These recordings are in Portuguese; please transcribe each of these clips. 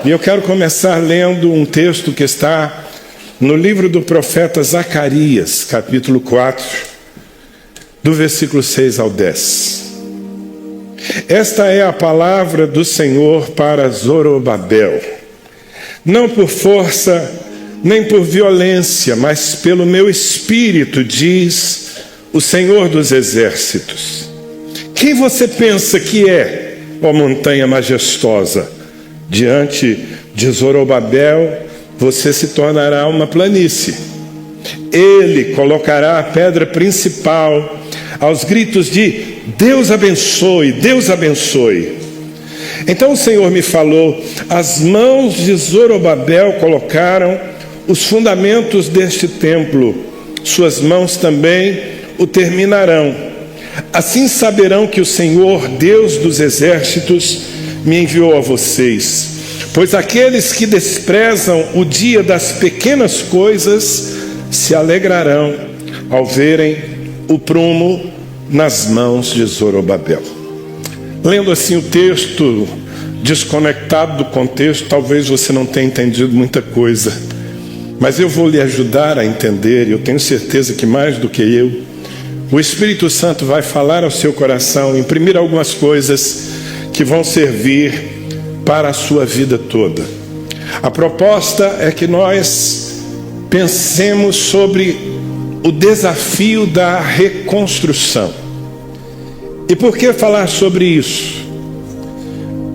E eu quero começar lendo um texto que está no livro do profeta Zacarias, capítulo 4, do versículo 6 ao 10. Esta é a palavra do Senhor para Zorobabel. Não por força, nem por violência, mas pelo meu espírito, diz o Senhor dos exércitos. Quem você pensa que é, ó montanha majestosa? Diante de Zorobabel, você se tornará uma planície. Ele colocará a pedra principal aos gritos de Deus abençoe, Deus abençoe. Então o Senhor me falou: as mãos de Zorobabel colocaram os fundamentos deste templo, suas mãos também o terminarão. Assim saberão que o Senhor, Deus dos exércitos, me enviou a vocês. Pois aqueles que desprezam o dia das pequenas coisas se alegrarão ao verem o prumo nas mãos de Zorobabel. Lendo assim o texto, desconectado do contexto, talvez você não tenha entendido muita coisa, mas eu vou lhe ajudar a entender, e eu tenho certeza que mais do que eu, o Espírito Santo vai falar ao seu coração, imprimir algumas coisas que vão servir para a sua vida toda. A proposta é que nós pensemos sobre o desafio da reconstrução. E por que falar sobre isso?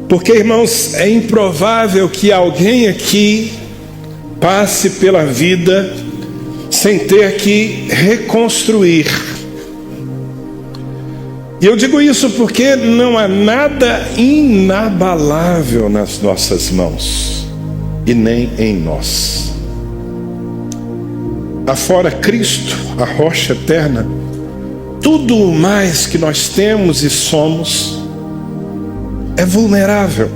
Porque, irmãos, é improvável que alguém aqui passe pela vida sem ter que reconstruir. E eu digo isso porque não há nada inabalável nas nossas mãos e nem em nós. Afora Cristo, a rocha eterna, tudo o mais que nós temos e somos é vulnerável.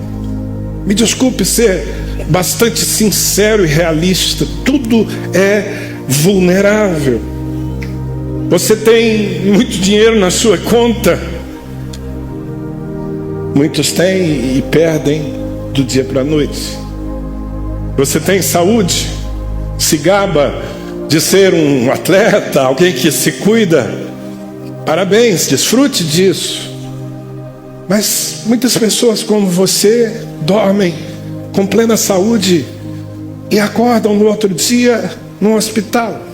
Me desculpe ser bastante sincero e realista, tudo é vulnerável. Você tem muito dinheiro na sua conta. Muitos têm e perdem do dia para a noite. Você tem saúde, se gaba de ser um atleta, alguém que se cuida. Parabéns, desfrute disso. Mas muitas pessoas como você dormem com plena saúde e acordam no outro dia no hospital.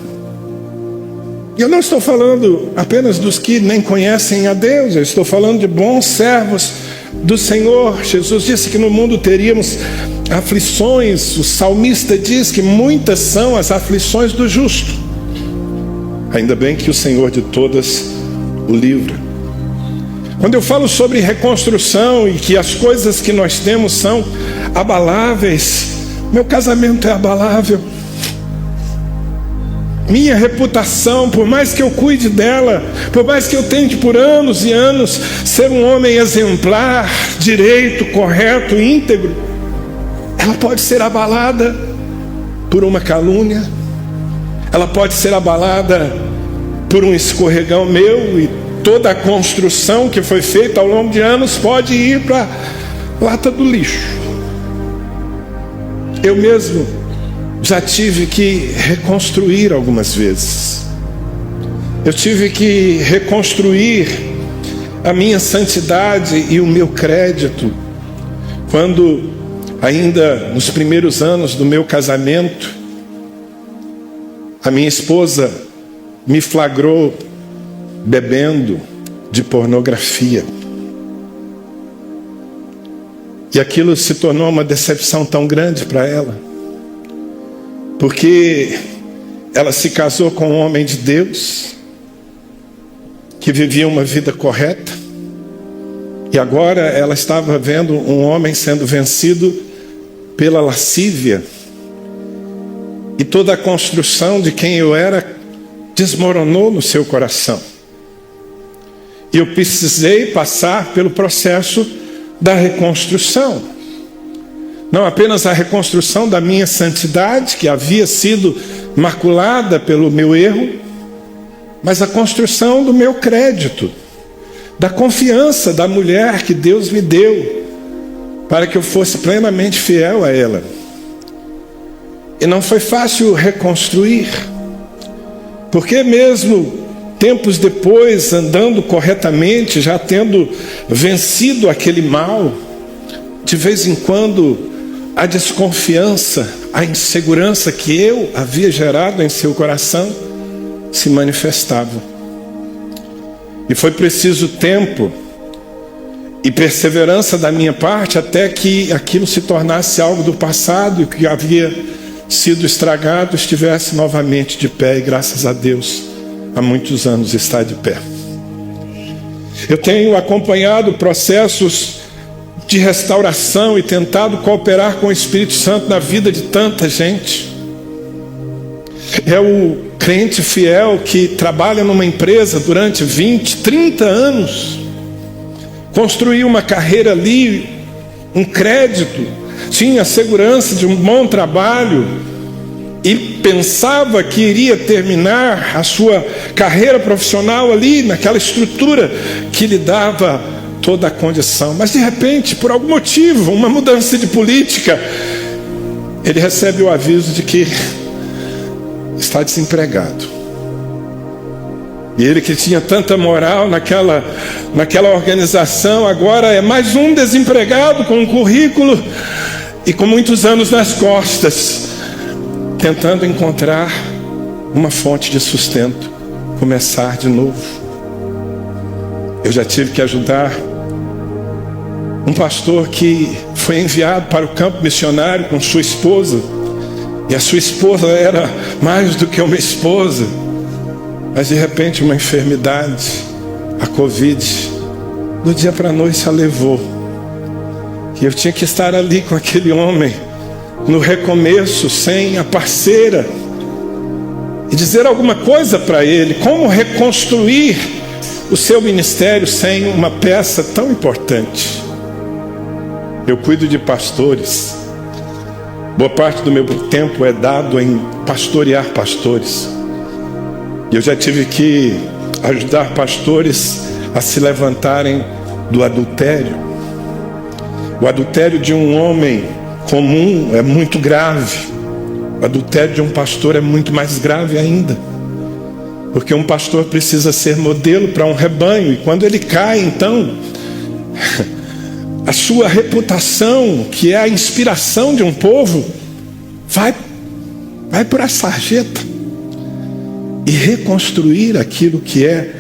E eu não estou falando apenas dos que nem conhecem a Deus, eu estou falando de bons servos do Senhor. Jesus disse que no mundo teríamos aflições. O salmista diz que muitas são as aflições do justo. Ainda bem que o Senhor de todas o livra. Quando eu falo sobre reconstrução e que as coisas que nós temos são abaláveis, meu casamento é abalável. Minha reputação, por mais que eu cuide dela, por mais que eu tente por anos e anos ser um homem exemplar, direito, correto, íntegro, ela pode ser abalada por uma calúnia, ela pode ser abalada por um escorregão meu, e toda a construção que foi feita ao longo de anos pode ir para a lata do lixo. Eu mesmo já tive que reconstruir algumas vezes. Eu tive que reconstruir a minha santidade e o meu crédito. Quando, ainda nos primeiros anos do meu casamento, a minha esposa me flagrou bebendo de pornografia. E aquilo se tornou uma decepção tão grande para ela. Porque ela se casou com um homem de Deus, que vivia uma vida correta, e agora ela estava vendo um homem sendo vencido pela lascívia, e toda a construção de quem eu era desmoronou no seu coração. E eu precisei passar pelo processo da reconstrução. Não apenas a reconstrução da minha santidade, que havia sido maculada pelo meu erro, mas a construção do meu crédito, da confiança da mulher que Deus me deu, para que eu fosse plenamente fiel a ela. E não foi fácil reconstruir, porque mesmo tempos depois, andando corretamente, já tendo vencido aquele mal, de vez em quando a desconfiança, a insegurança que eu havia gerado em seu coração se manifestava. E foi preciso tempo e perseverança da minha parte até que aquilo se tornasse algo do passado e que havia sido estragado estivesse novamente de pé, e graças a Deus há muitos anos está de pé. Eu tenho acompanhado processos de restauração e tentado cooperar com o Espírito Santo na vida de tanta gente. É o crente fiel que trabalha numa empresa durante 20, 30 anos, construiu uma carreira ali, um crédito, tinha a segurança de um bom trabalho e pensava que iria terminar a sua carreira profissional ali, naquela estrutura que lhe dava toda a condição. Mas de repente, por algum motivo, uma mudança de política, ele recebe o aviso de que está desempregado. E ele que tinha tanta moral naquela organização, agora é mais um desempregado com um currículo e com muitos anos nas costas, tentando encontrar uma fonte de sustento, começar de novo. Eu já tive que ajudar um pastor que foi enviado para o campo missionário com sua esposa, e a sua esposa era mais do que uma esposa, mas de repente uma enfermidade, a Covid, do dia para a noite a levou. E eu tinha que estar ali com aquele homem, no recomeço, sem a parceira, e dizer alguma coisa para ele, como reconstruir o seu ministério sem uma peça tão importante. Eu cuido de pastores, boa parte do meu tempo é dado em pastorear pastores. E eu já tive que ajudar pastores a se levantarem do adultério. O adultério de um homem comum é muito grave. O adultério de um pastor é muito mais grave ainda. Porque um pastor precisa ser modelo para um rebanho. E quando ele cai, então, a sua reputação, que é a inspiração de um povo, vai por a sarjeta. E reconstruir aquilo que é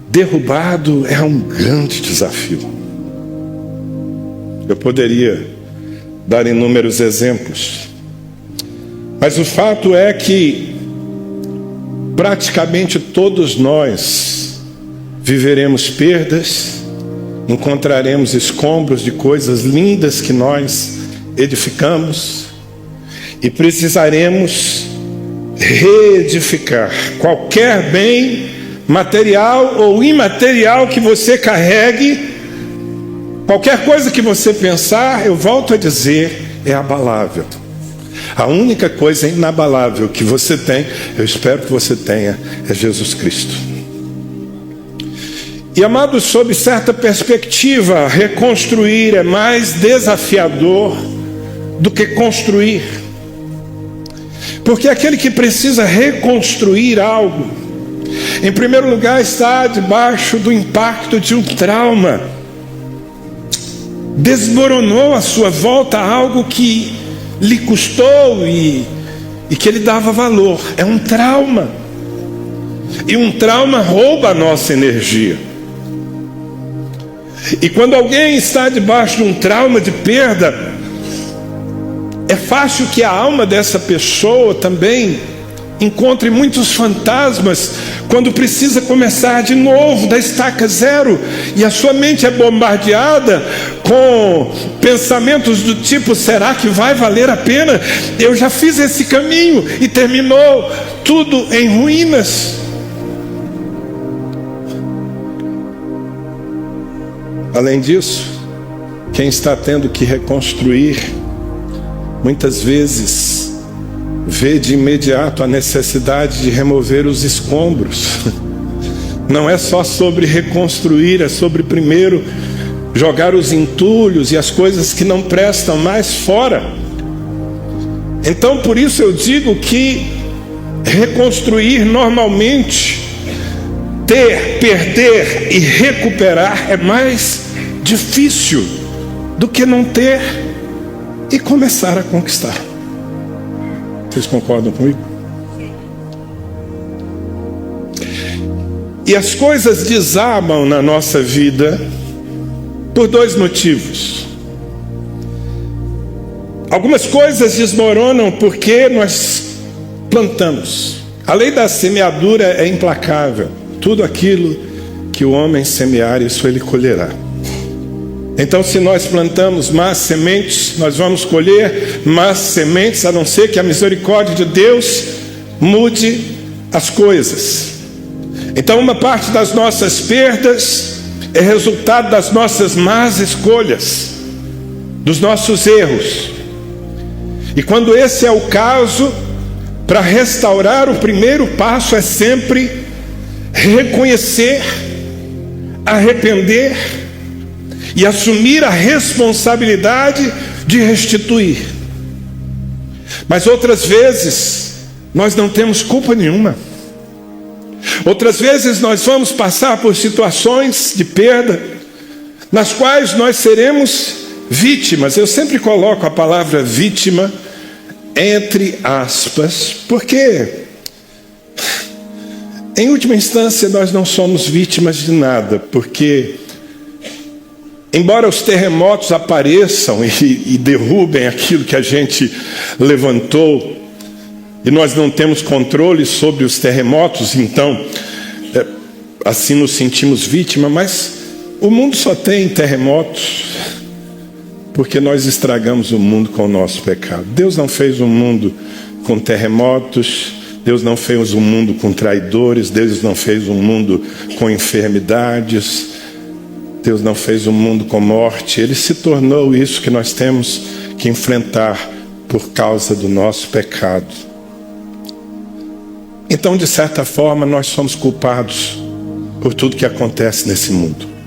derrubado é um grande desafio. Eu poderia dar inúmeros exemplos, mas o fato é que praticamente todos nós viveremos perdas, encontraremos escombros de coisas lindas que nós edificamos e precisaremos reedificar qualquer bem material ou imaterial que você carregue. Qualquer coisa que você pensar, eu volto a dizer, é abalável. A única coisa inabalável que você tem, eu espero que você tenha, é Jesus Cristo. E amados, sob certa perspectiva, reconstruir é mais desafiador do que construir. Porque aquele que precisa reconstruir algo, em primeiro lugar, está debaixo do impacto de um trauma. Desmoronou à sua volta algo que lhe custou e que ele dava valor. É um trauma. E um trauma rouba a nossa energia. E quando alguém está debaixo de um trauma de perda, é fácil que a alma dessa pessoa também encontre muitos fantasmas quando precisa começar de novo, da estaca zero, e a sua mente é bombardeada com pensamentos do tipo: será que vai valer a pena? Eu já fiz esse caminho e terminou tudo em ruínas. Além disso, quem está tendo que reconstruir, muitas vezes vê de imediato a necessidade de remover os escombros. Não é só sobre reconstruir, é sobre primeiro jogar os entulhos e as coisas que não prestam mais fora. Então, por isso eu digo que reconstruir normalmente, ter, perder e recuperar é mais difícil do que não ter e começar a conquistar. Vocês concordam comigo? E as coisas desabam na nossa vida por dois motivos. Algumas coisas desmoronam porque nós plantamos. A lei da semeadura é implacável. Tudo aquilo que o homem semear, isso ele colherá. Então, se nós plantamos más sementes, nós vamos colher más sementes, a não ser que a misericórdia de Deus mude as coisas. Então, uma parte das nossas perdas é resultado das nossas más escolhas, dos nossos erros. E quando esse é o caso, para restaurar, o primeiro passo é sempre reconhecer, arrepender e assumir a responsabilidade de restituir. Mas outras vezes nós não temos culpa nenhuma. Outras vezes nós vamos passar por situações de perda nas quais nós seremos vítimas. Eu sempre coloco a palavra vítima entre aspas, porque em última instância nós não somos vítimas de nada, porque embora os terremotos apareçam e derrubem aquilo que a gente levantou, e nós não temos controle sobre os terremotos, então assim nos sentimos vítima, mas o mundo só tem terremotos porque nós estragamos o mundo com o nosso pecado. Deus não fez um mundo com terremotos, Deus não fez um mundo com traidores, Deus não fez um mundo com enfermidades, Deus não fez um mundo com morte. Ele se tornou isso que nós temos que enfrentar por causa do nosso pecado. Então, de certa forma, nós somos culpados por tudo que acontece nesse mundo.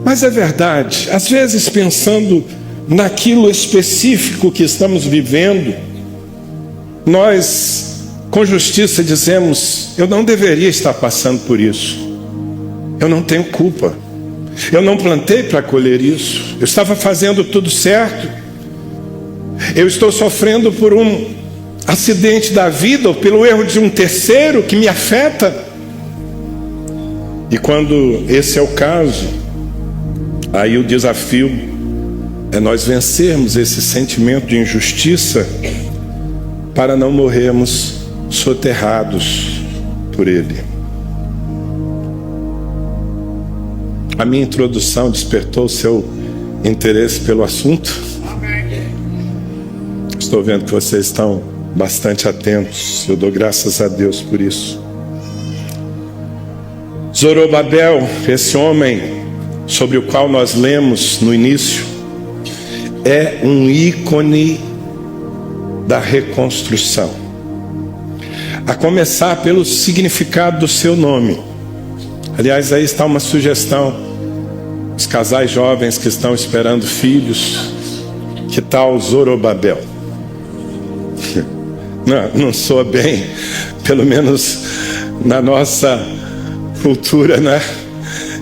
Mas é verdade, às vezes pensando naquilo específico que estamos vivendo, nós com justiça dizemos: eu não deveria estar passando por isso, eu não tenho culpa, eu não plantei para colher isso, eu estava fazendo tudo certo, eu estou sofrendo por um acidente da vida ou pelo erro de um terceiro que me afeta. E quando esse é o caso, aí o desafio é nós vencermos esse sentimento de injustiça para não morrermos soterrados por ele. A minha introdução despertou o seu interesse pelo assunto? Estou vendo que vocês estão bastante atentos. Eu dou graças a Deus por isso. Zorobabel, esse homem sobre o qual nós lemos no início, é um ícone da reconstrução. A começar pelo significado do seu nome. Aliás, aí está uma sugestão. Os casais jovens que estão esperando filhos, que tal Zorobabel? Não soa bem, pelo menos na nossa cultura, né?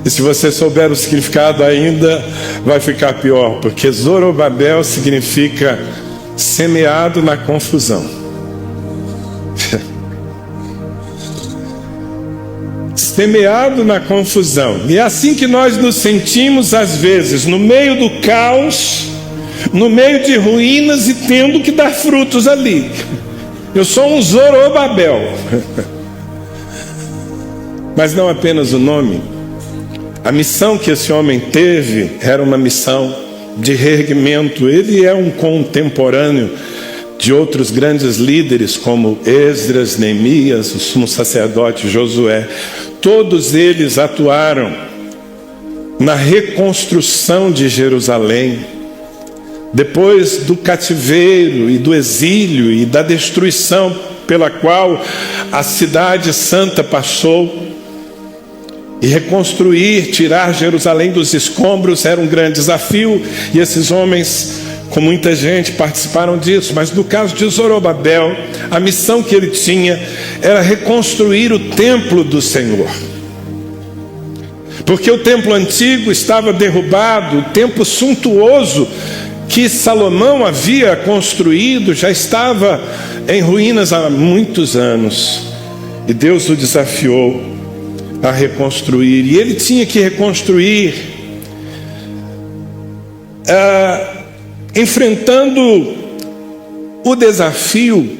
E se você souber o significado ainda, vai ficar pior, porque Zorobabel significa semeado na confusão. Semeado na confusão. E é assim que nós nos sentimos às vezes, no meio do caos, no meio de ruínas e tendo que dar frutos ali. Eu sou um Zorobabel. Mas não apenas o nome. A missão que esse homem teve era uma missão de reerguimento. Ele é um contemporâneo de outros grandes líderes como Esdras, Neemias, o sumo sacerdote Josué. Todos eles atuaram na reconstrução de Jerusalém, depois do cativeiro e do exílio e da destruição pela qual a cidade santa passou. E reconstruir, tirar Jerusalém dos escombros era um grande desafio, e esses homens, com muita gente, participaram disso. Mas no caso de Zorobabel, a missão que ele tinha era reconstruir o templo do Senhor. Porque o templo antigo estava derrubado, o templo suntuoso que Salomão havia construído já estava em ruínas há muitos anos. E Deus o desafiou a reconstruir. E ele tinha que reconstruir enfrentando o desafio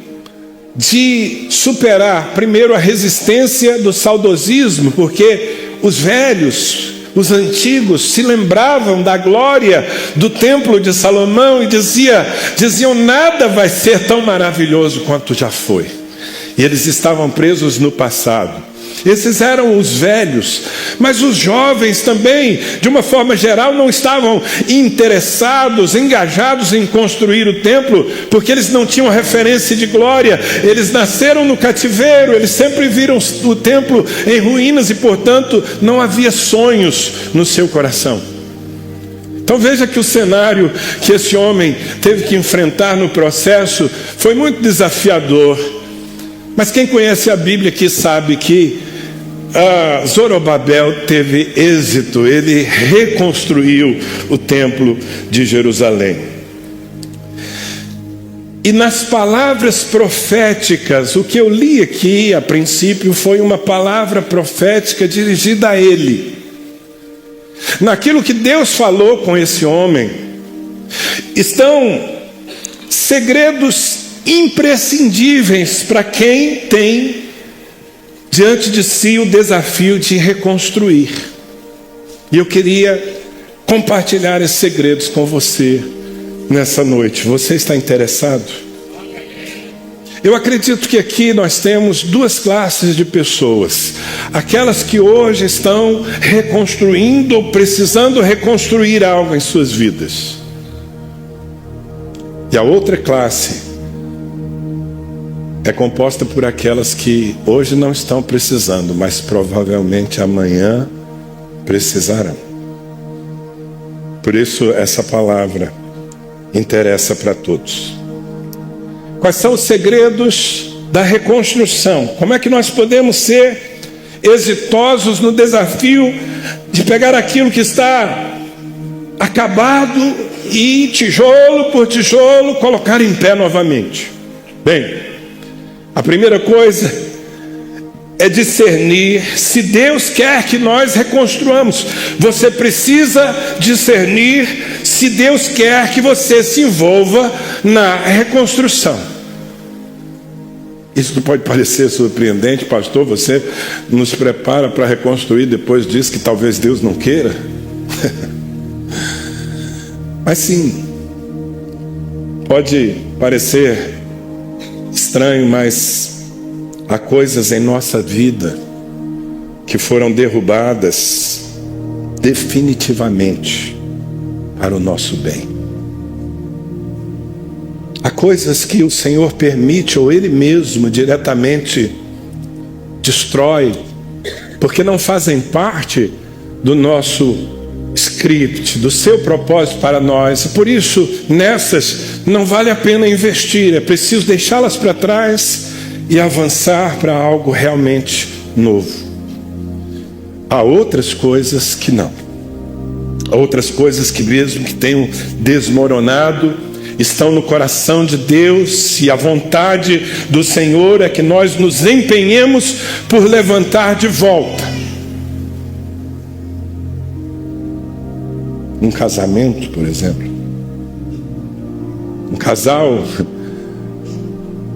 de superar primeiro a resistência do saudosismo, porque os velhos, os antigos se lembravam da glória do templo de Salomão e diziam: nada vai ser tão maravilhoso quanto já foi. E eles estavam presos no passado. Esses eram os velhos, mas os jovens também, de uma forma geral, não estavam interessados, engajados em construir o templo, porque eles não tinham referência de glória. Eles nasceram no cativeiro, eles sempre viram o templo em ruínas e, portanto, não havia sonhos no seu coração. Então veja que o cenário que esse homem teve que enfrentar no processo foi muito desafiador. Mas quem conhece a Bíblia aqui sabe que Zorobabel teve êxito. Ele reconstruiu o templo de Jerusalém. E nas palavras proféticas, o que eu li aqui a princípio foi uma palavra profética dirigida a ele. Naquilo que Deus falou com esse homem estão segredos imprescindíveis para quem tem diante de si o desafio de reconstruir. E eu queria compartilhar esses segredos com você nessa noite. Você está interessado? Eu acredito que aqui nós temos duas classes de pessoas: aquelas que hoje estão reconstruindo ou precisando reconstruir algo em suas vidas, e a outra classe é composta por aquelas que hoje não estão precisando, mas provavelmente amanhã precisarão. Por isso essa palavra interessa para todos. Quais são os segredos da reconstrução? Como é que nós podemos ser exitosos no desafio de pegar aquilo que está acabado e tijolo por tijolo colocar em pé novamente? Bem, a primeira coisa é discernir se Deus quer que nós reconstruamos. Você precisa discernir se Deus quer que você se envolva na reconstrução. Isso não pode parecer surpreendente, pastor. Você nos prepara para reconstruir, depois diz que talvez Deus não queira. Mas sim, pode parecer estranho, mas há coisas em nossa vida que foram derrubadas definitivamente para o nosso bem. Há coisas que o Senhor permite, ou Ele mesmo diretamente destrói, porque não fazem parte do nosso script, do seu propósito para nós. Por isso, nessas não vale a pena investir, é preciso deixá-las para trás e avançar para algo realmente novo. Há outras coisas que não. Há outras coisas que, mesmo que tenham desmoronado, estão no coração de Deus, e a vontade do Senhor é que nós nos empenhemos por levantar de volta. Um casamento, por exemplo. Um casal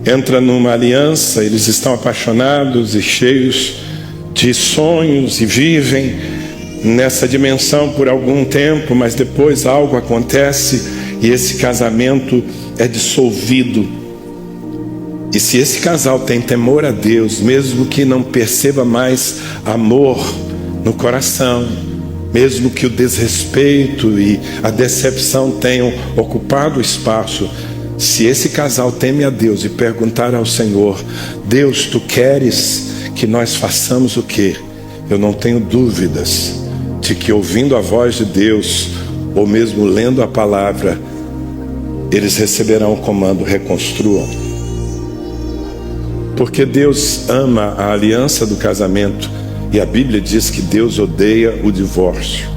entra numa aliança, eles estão apaixonados e cheios de sonhos e vivem nessa dimensão por algum tempo, mas depois algo acontece e esse casamento é dissolvido. E se esse casal tem temor a Deus, mesmo que não perceba mais amor no coração, mesmo que o desrespeito e a decepção tenham ocupado o espaço, se esse casal teme a Deus e perguntar ao Senhor: Deus, Tu queres que nós façamos o quê? eu não tenho dúvidas de que, ouvindo a voz de Deus, ou mesmo lendo a palavra, eles receberão o comando: reconstruam. Porque Deus ama a aliança do casamento, e a Bíblia diz que Deus odeia o divórcio.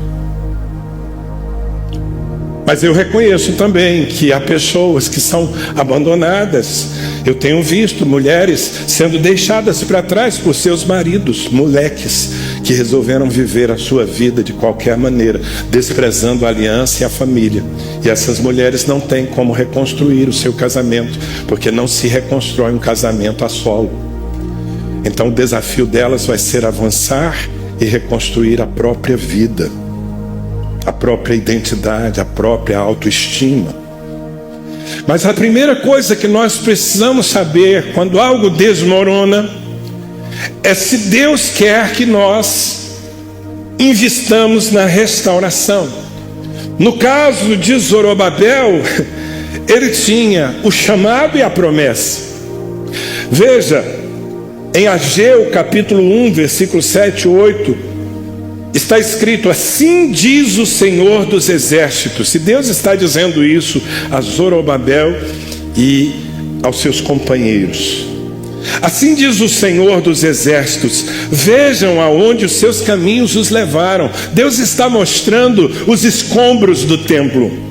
Mas eu reconheço também que há pessoas que são abandonadas. Eu tenho visto mulheres sendo deixadas para trás por seus maridos, moleques, que resolveram viver a sua vida de qualquer maneira, desprezando a aliança e a família. E essas mulheres não têm como reconstruir o seu casamento, porque não se reconstrói um casamento a solo. Então o desafio delas vai ser avançar e reconstruir a própria vida, a própria identidade, a própria autoestima. Mas a primeira coisa que nós precisamos saber quando algo desmorona é se Deus quer que nós investamos na restauração. No caso de Zorobabel, ele tinha o chamado e a promessa. Veja, em Ageu capítulo 1, versículos 7 e 8, está escrito: assim diz o Senhor dos Exércitos. Se Deus está dizendo isso a Zorobabel e aos seus companheiros: assim diz o Senhor dos Exércitos, vejam aonde os seus caminhos os levaram. Deus está mostrando os escombros do templo.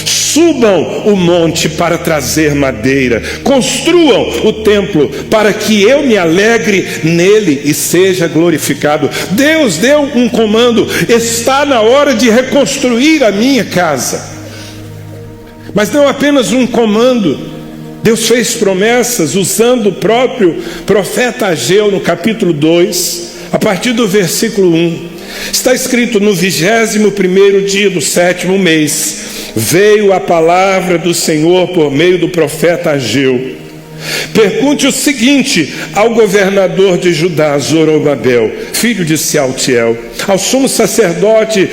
Subam o monte para trazer madeira, construam o templo para que eu me alegre nele e seja glorificado. Deus deu um comando: está na hora de reconstruir a minha casa. Mas não apenas um comando, Deus fez promessas usando o próprio profeta Ageu no capítulo 2, a partir do versículo 1. Está escrito: no 21º dia do 7º mês, veio a palavra do Senhor por meio do profeta Ageu. Pergunte o seguinte ao governador de Judá, Zorobabel, filho de Sealtiel, ao sumo sacerdote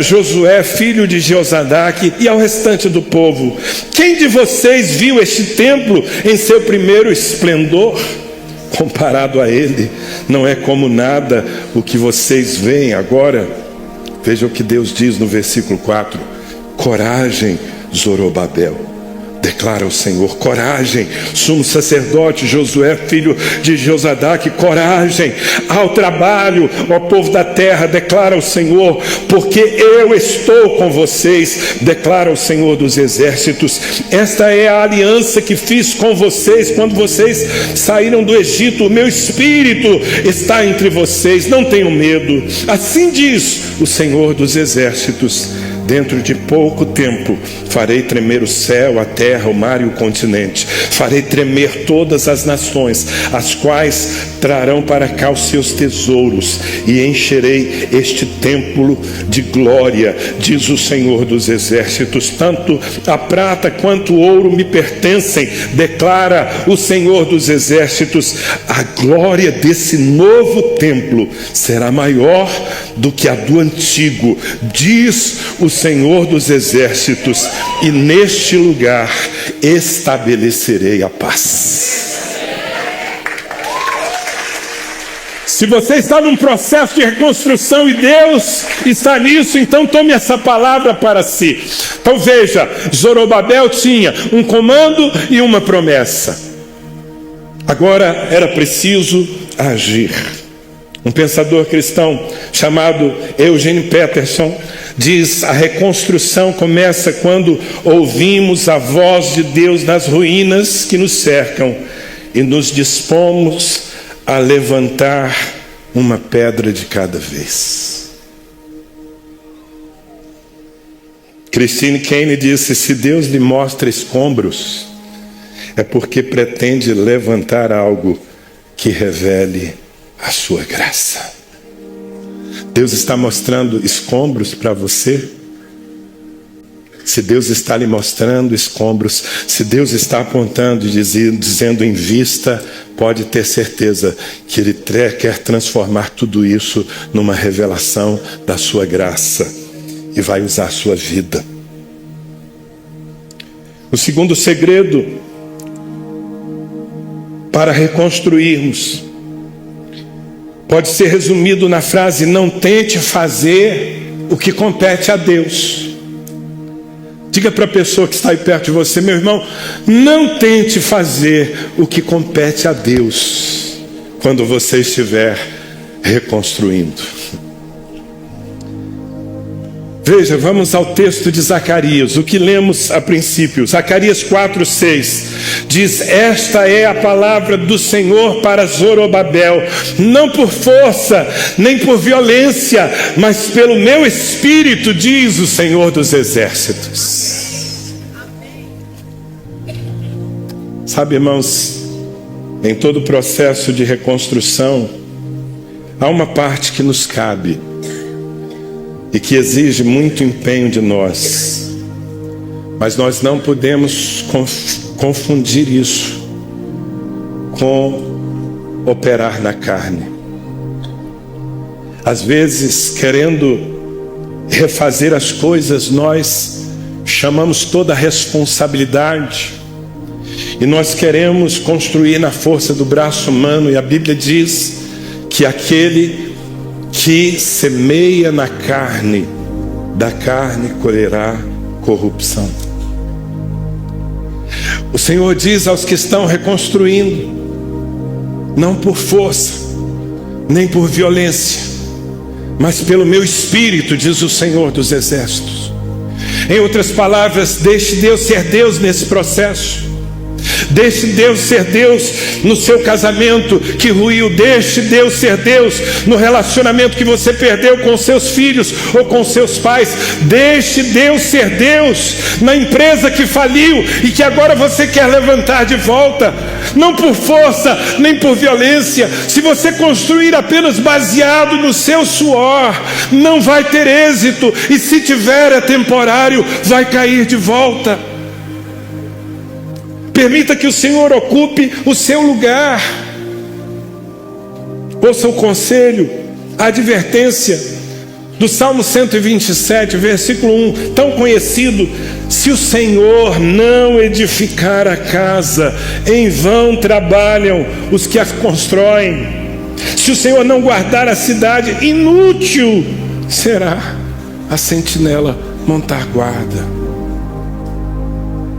Josué, filho de Jeozadaque, e ao restante do povo: quem de vocês viu este templo em seu primeiro esplendor? Comparado a ele, não é como nada o que vocês veem agora. Veja o que Deus diz no versículo 4: coragem, Zorobabel, declara o Senhor. Coragem, sumo sacerdote Josué, filho de Jeozadaque, coragem ao trabalho, ó povo da terra, declara o Senhor, porque eu estou com vocês, declara o Senhor dos Exércitos. Esta é a aliança que fiz com vocês quando vocês saíram do Egito. O meu espírito está entre vocês, não tenham medo. Assim diz o Senhor dos Exércitos: dentro de pouco tempo farei tremer o céu, a terra, o mar e o continente. Farei tremer todas as nações, as quais trarão para cá os seus tesouros, e encherei este templo de glória, diz o Senhor dos Exércitos. Tanto a prata quanto o ouro me pertencem, declara o Senhor dos Exércitos. A glória desse novo templo será maior do que a do antigo, diz o Senhor dos Exércitos, e neste lugar estabelecerei a paz. Se você está num processo de reconstrução e Deus está nisso, então tome essa palavra para si. Então veja, Zorobabel tinha um comando e uma promessa. Agora era preciso agir. Um pensador cristão chamado Eugene Peterson diz: a reconstrução começa quando ouvimos a voz de Deus nas ruínas que nos cercam e nos dispomos a levantar uma pedra de cada vez. Christine Caine disse: se Deus lhe mostra escombros, é porque pretende levantar algo que revele a sua graça. Deus está mostrando escombros para você? Se Deus está lhe mostrando escombros, se Deus está apontando e dizendo invista, pode ter certeza que Ele quer transformar tudo isso numa revelação da sua graça e vai usar a sua vida. O segundo segredo para reconstruirmos pode ser resumido na frase: não tente fazer o que compete a Deus. Diga para a pessoa que está aí perto de você: meu irmão, não tente fazer o que compete a Deus quando você estiver reconstruindo. Veja, vamos ao texto de Zacarias, o que lemos a princípio. Zacarias 4:6 diz: esta é a palavra do Senhor para Zorobabel, não por força, nem por violência, mas pelo meu espírito, diz o Senhor dos exércitos. Sabe, irmãos, em todo o processo de reconstrução, há uma parte que nos cabe e que exige muito empenho de nós, mas nós não podemos confundir isso com operar na carne. Às vezes, querendo refazer as coisas, nós chamamos toda a responsabilidade e nós queremos construir na força do braço humano, e a Bíblia diz que aquele que semeia na carne, da carne colherá corrupção. O Senhor diz aos que estão reconstruindo: não por força, nem por violência, mas pelo meu espírito, diz o Senhor dos exércitos. Em outras palavras, deixe Deus ser Deus nesse processo. Deixe Deus ser Deus no seu casamento que ruiu. Deixe Deus ser Deus no relacionamento que você perdeu com seus filhos ou com seus pais. Deixe Deus ser Deus na empresa que faliu e que agora você quer levantar de volta. Não por força, nem por violência. Se você construir apenas baseado no seu suor, não vai ter êxito, e se tiver é temporário, vai cair de volta. Permita que o Senhor ocupe o seu lugar. Ouça o conselho, a advertência do Salmo 127, versículo 1, tão conhecido: se o Senhor não edificar a casa, em vão trabalham os que a constroem. Se o Senhor não guardar a cidade, inútil será a sentinela montar guarda.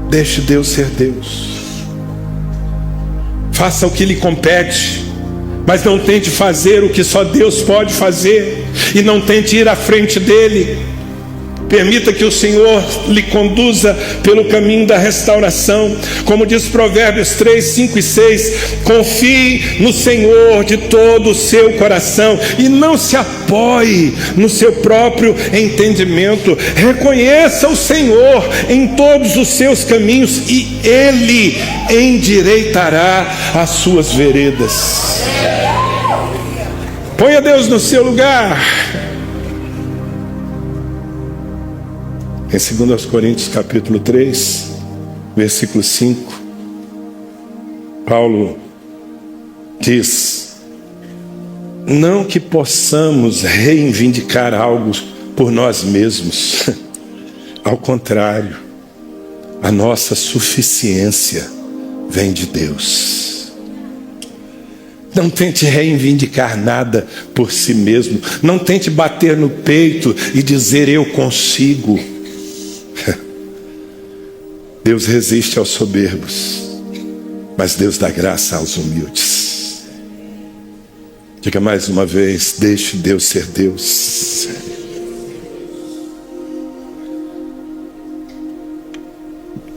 Deixe Deus ser Deus. Faça o que lhe compete, mas não tente fazer o que só Deus pode fazer, e não tente ir à frente dele. Permita que o Senhor lhe conduza pelo caminho da restauração. Como diz Provérbios 3, 5 e 6, confie no Senhor de todo o seu coração e não se apoie no seu próprio entendimento. Reconheça o Senhor em todos os seus caminhos e Ele endireitará as suas veredas. Ponha Deus no seu lugar. Em 2 Coríntios capítulo 3, versículo 5, Paulo diz: não que possamos reivindicar algo por nós mesmos, ao contrário, a nossa suficiência vem de Deus. Não tente reivindicar nada por si mesmo, não tente bater no peito e dizer eu consigo. Deus resiste aos soberbos, mas Deus dá graça aos humildes. Diga mais uma vez: deixe Deus ser Deus.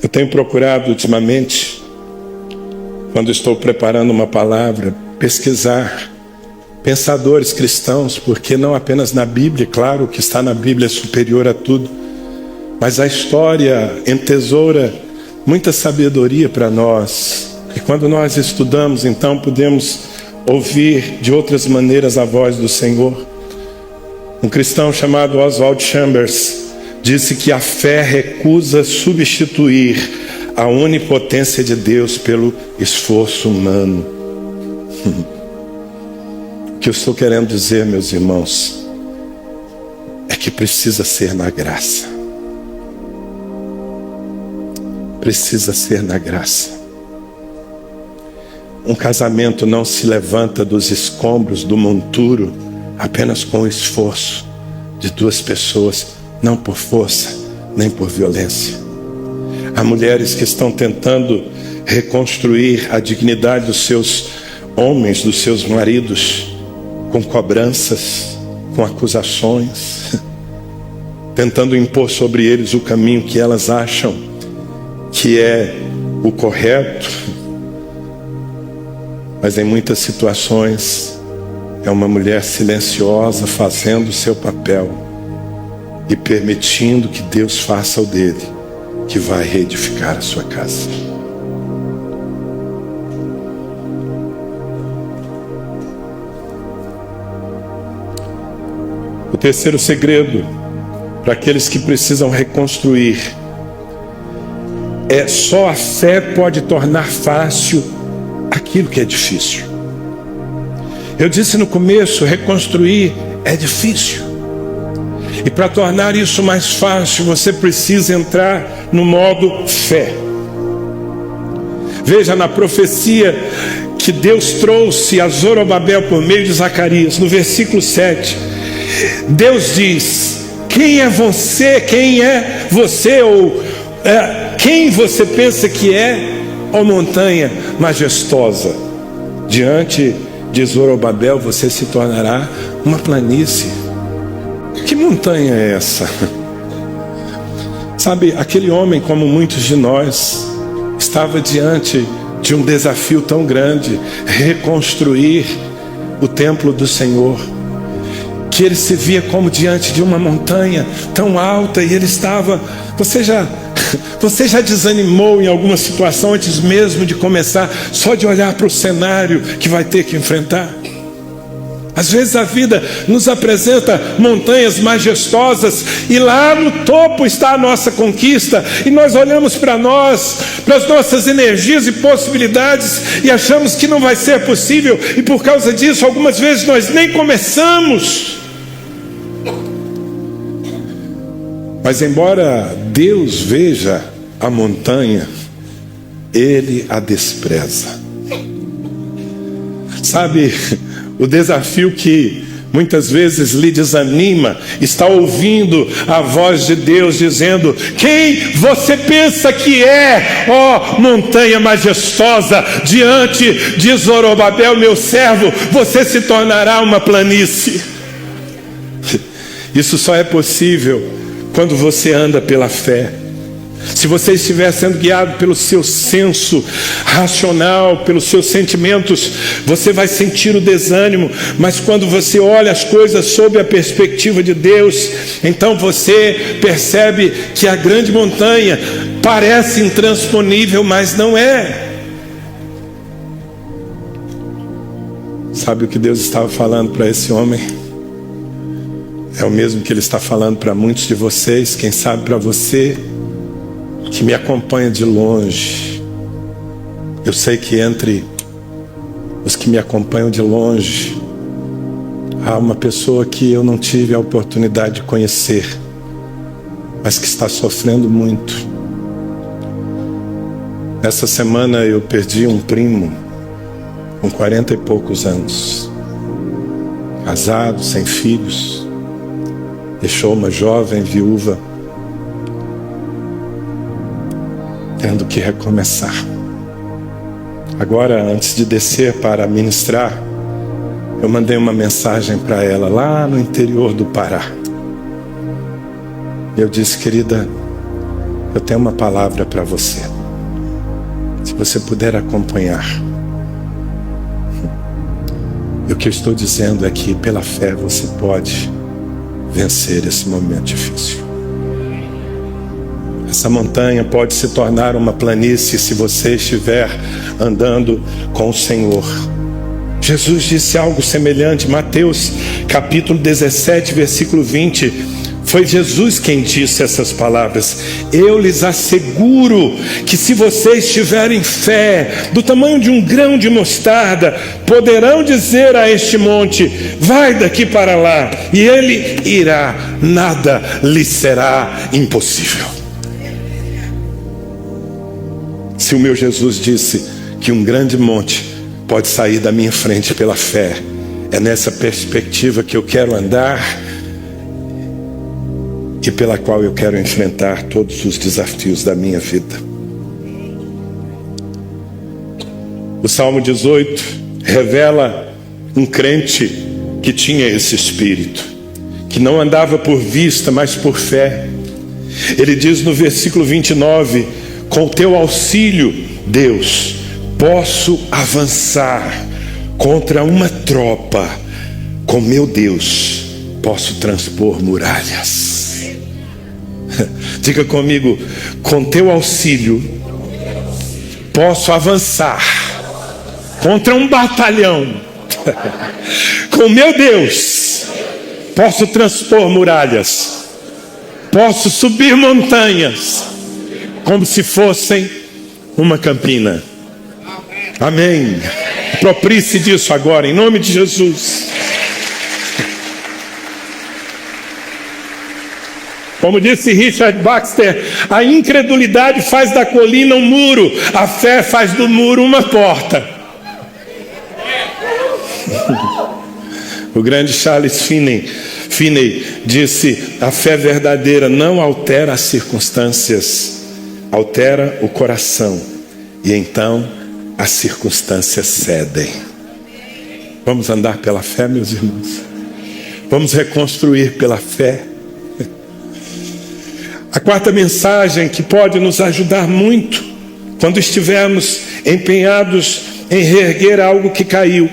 Eu tenho procurado ultimamente, quando estou preparando uma palavra, pesquisar pensadores cristãos, porque não apenas na Bíblia, claro, o que está na Bíblia é superior a tudo, mas a história entesoura muita sabedoria para nós. E quando nós estudamos, então podemos ouvir de outras maneiras a voz do Senhor. Um cristão chamado Oswald Chambers disse que a fé recusa substituir a onipotência de Deus pelo esforço humano. O que eu estou querendo dizer, meus irmãos, é que precisa ser na graça. Precisa ser na graça. Um casamento não se levanta dos escombros do monturo apenas com o esforço de duas pessoas, não por força nem por violência. Há mulheres que estão tentando reconstruir a dignidade dos seus homens, dos seus maridos, com cobranças, com acusações, tentando impor sobre eles o caminho que elas acham que é o correto. Mas em muitas situações é uma mulher silenciosa fazendo o seu papel e permitindo que Deus faça o dele, que vai reedificar a sua casa. O terceiro segredo para aqueles que precisam reconstruir é: só a fé pode tornar fácil aquilo que é difícil. Eu disse no começo, reconstruir é difícil. E para tornar isso mais fácil, você precisa entrar no modo fé. Veja na profecia que Deus trouxe a Zorobabel por meio de Zacarias, no versículo 7. Deus diz: quem é você? Quem é você? Ou quem você pensa que é, ó montanha majestosa? Diante de Zorobabel você se tornará uma planície. Que montanha é essa? Sabe, aquele homem, como muitos de nós, estava diante de um desafio tão grande: reconstruir o templo do Senhor, que ele se via como diante de uma montanha tão alta, e ele estava... Você já desanimou em alguma situação antes mesmo de começar, só de olhar para o cenário que vai ter que enfrentar? Às vezes a vida nos apresenta montanhas majestosas e lá no topo está a nossa conquista, e nós olhamos para nós, para as nossas energias e possibilidades, e achamos que não vai ser possível, e por causa disso algumas vezes nós nem começamos. Mas embora Deus veja a montanha, Ele a despreza. Sabe, o desafio que muitas vezes lhe desanima está ouvindo a voz de Deus dizendo: quem você pensa que é, ó montanha majestosa? Diante de Zorobabel, meu servo, você se tornará uma planície. Isso só é possível quando você anda pela fé. Se você estiver sendo guiado pelo seu senso racional, pelos seus sentimentos, você vai sentir o desânimo. Mas quando você olha as coisas sob a perspectiva de Deus, então você percebe que a grande montanha parece intransponível, mas não é. Sabe o que Deus estava falando para esse homem? É o mesmo que Ele está falando para muitos de vocês. Quem sabe para você que me acompanha de longe. Eu sei que entre os que me acompanham de longe há uma pessoa que eu não tive a oportunidade de conhecer, mas que está sofrendo muito. Essa semana eu perdi um primo com 40 e poucos anos, casado, sem filhos. Deixou uma jovem viúva, tendo que recomeçar. Agora, antes de descer para ministrar, eu mandei uma mensagem para ela lá no interior do Pará. Eu disse: querida, eu tenho uma palavra para você. Se você puder acompanhar. E o que eu estou dizendo é que pela fé você pode vencer esse momento difícil. Essa montanha pode se tornar uma planície se você estiver andando com o Senhor. Jesus disse algo semelhante, Mateus capítulo 17, versículo 20. Foi Jesus quem disse essas palavras: eu lhes asseguro que se vocês tiverem fé do tamanho de um grão de mostarda, poderão dizer a este monte: vai daqui para lá, e ele irá, nada lhe será impossível. Se o meu Jesus disse que um grande monte pode sair da minha frente pela fé. É nessa perspectiva que eu quero andar e pela qual eu quero enfrentar todos os desafios da minha vida. O Salmo 18 revela um crente que tinha esse espírito, que não andava por vista, mas por fé. Ele diz no versículo 29, com o teu auxílio, Deus, posso avançar contra uma tropa. Com meu Deus, posso transpor muralhas. Diga comigo, com teu auxílio, posso avançar contra um batalhão. Com meu Deus, posso transpor muralhas. Posso subir montanhas como se fossem uma campina. Amém. Aproprie-se disso agora, em nome de Jesus. Como disse Richard Baxter, a incredulidade faz da colina um muro, a fé faz do muro uma porta. O grande Charles Finney disse: a fé verdadeira não altera as circunstâncias, altera o coração, e então as circunstâncias cedem. Vamos andar pela fé, meus irmãos. Vamos reconstruir pela fé. A quarta mensagem que pode nos ajudar muito quando estivermos empenhados em reerguer algo que caiu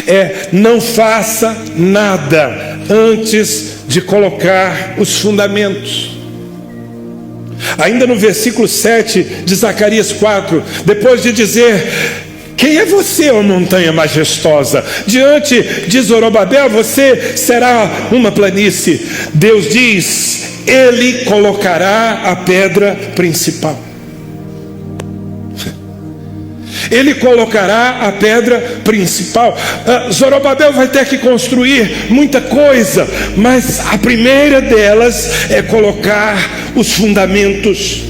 é: não faça nada antes de colocar os fundamentos. Ainda no versículo 7 de Zacarias 4, depois de dizer: quem é você, ó montanha majestosa? Diante de Zorobabel você será uma planície. Deus diz: Ele colocará a pedra principal. Ele colocará a pedra principal. Zorobabel vai ter que construir muita coisa, mas a primeira delas é colocar os fundamentos.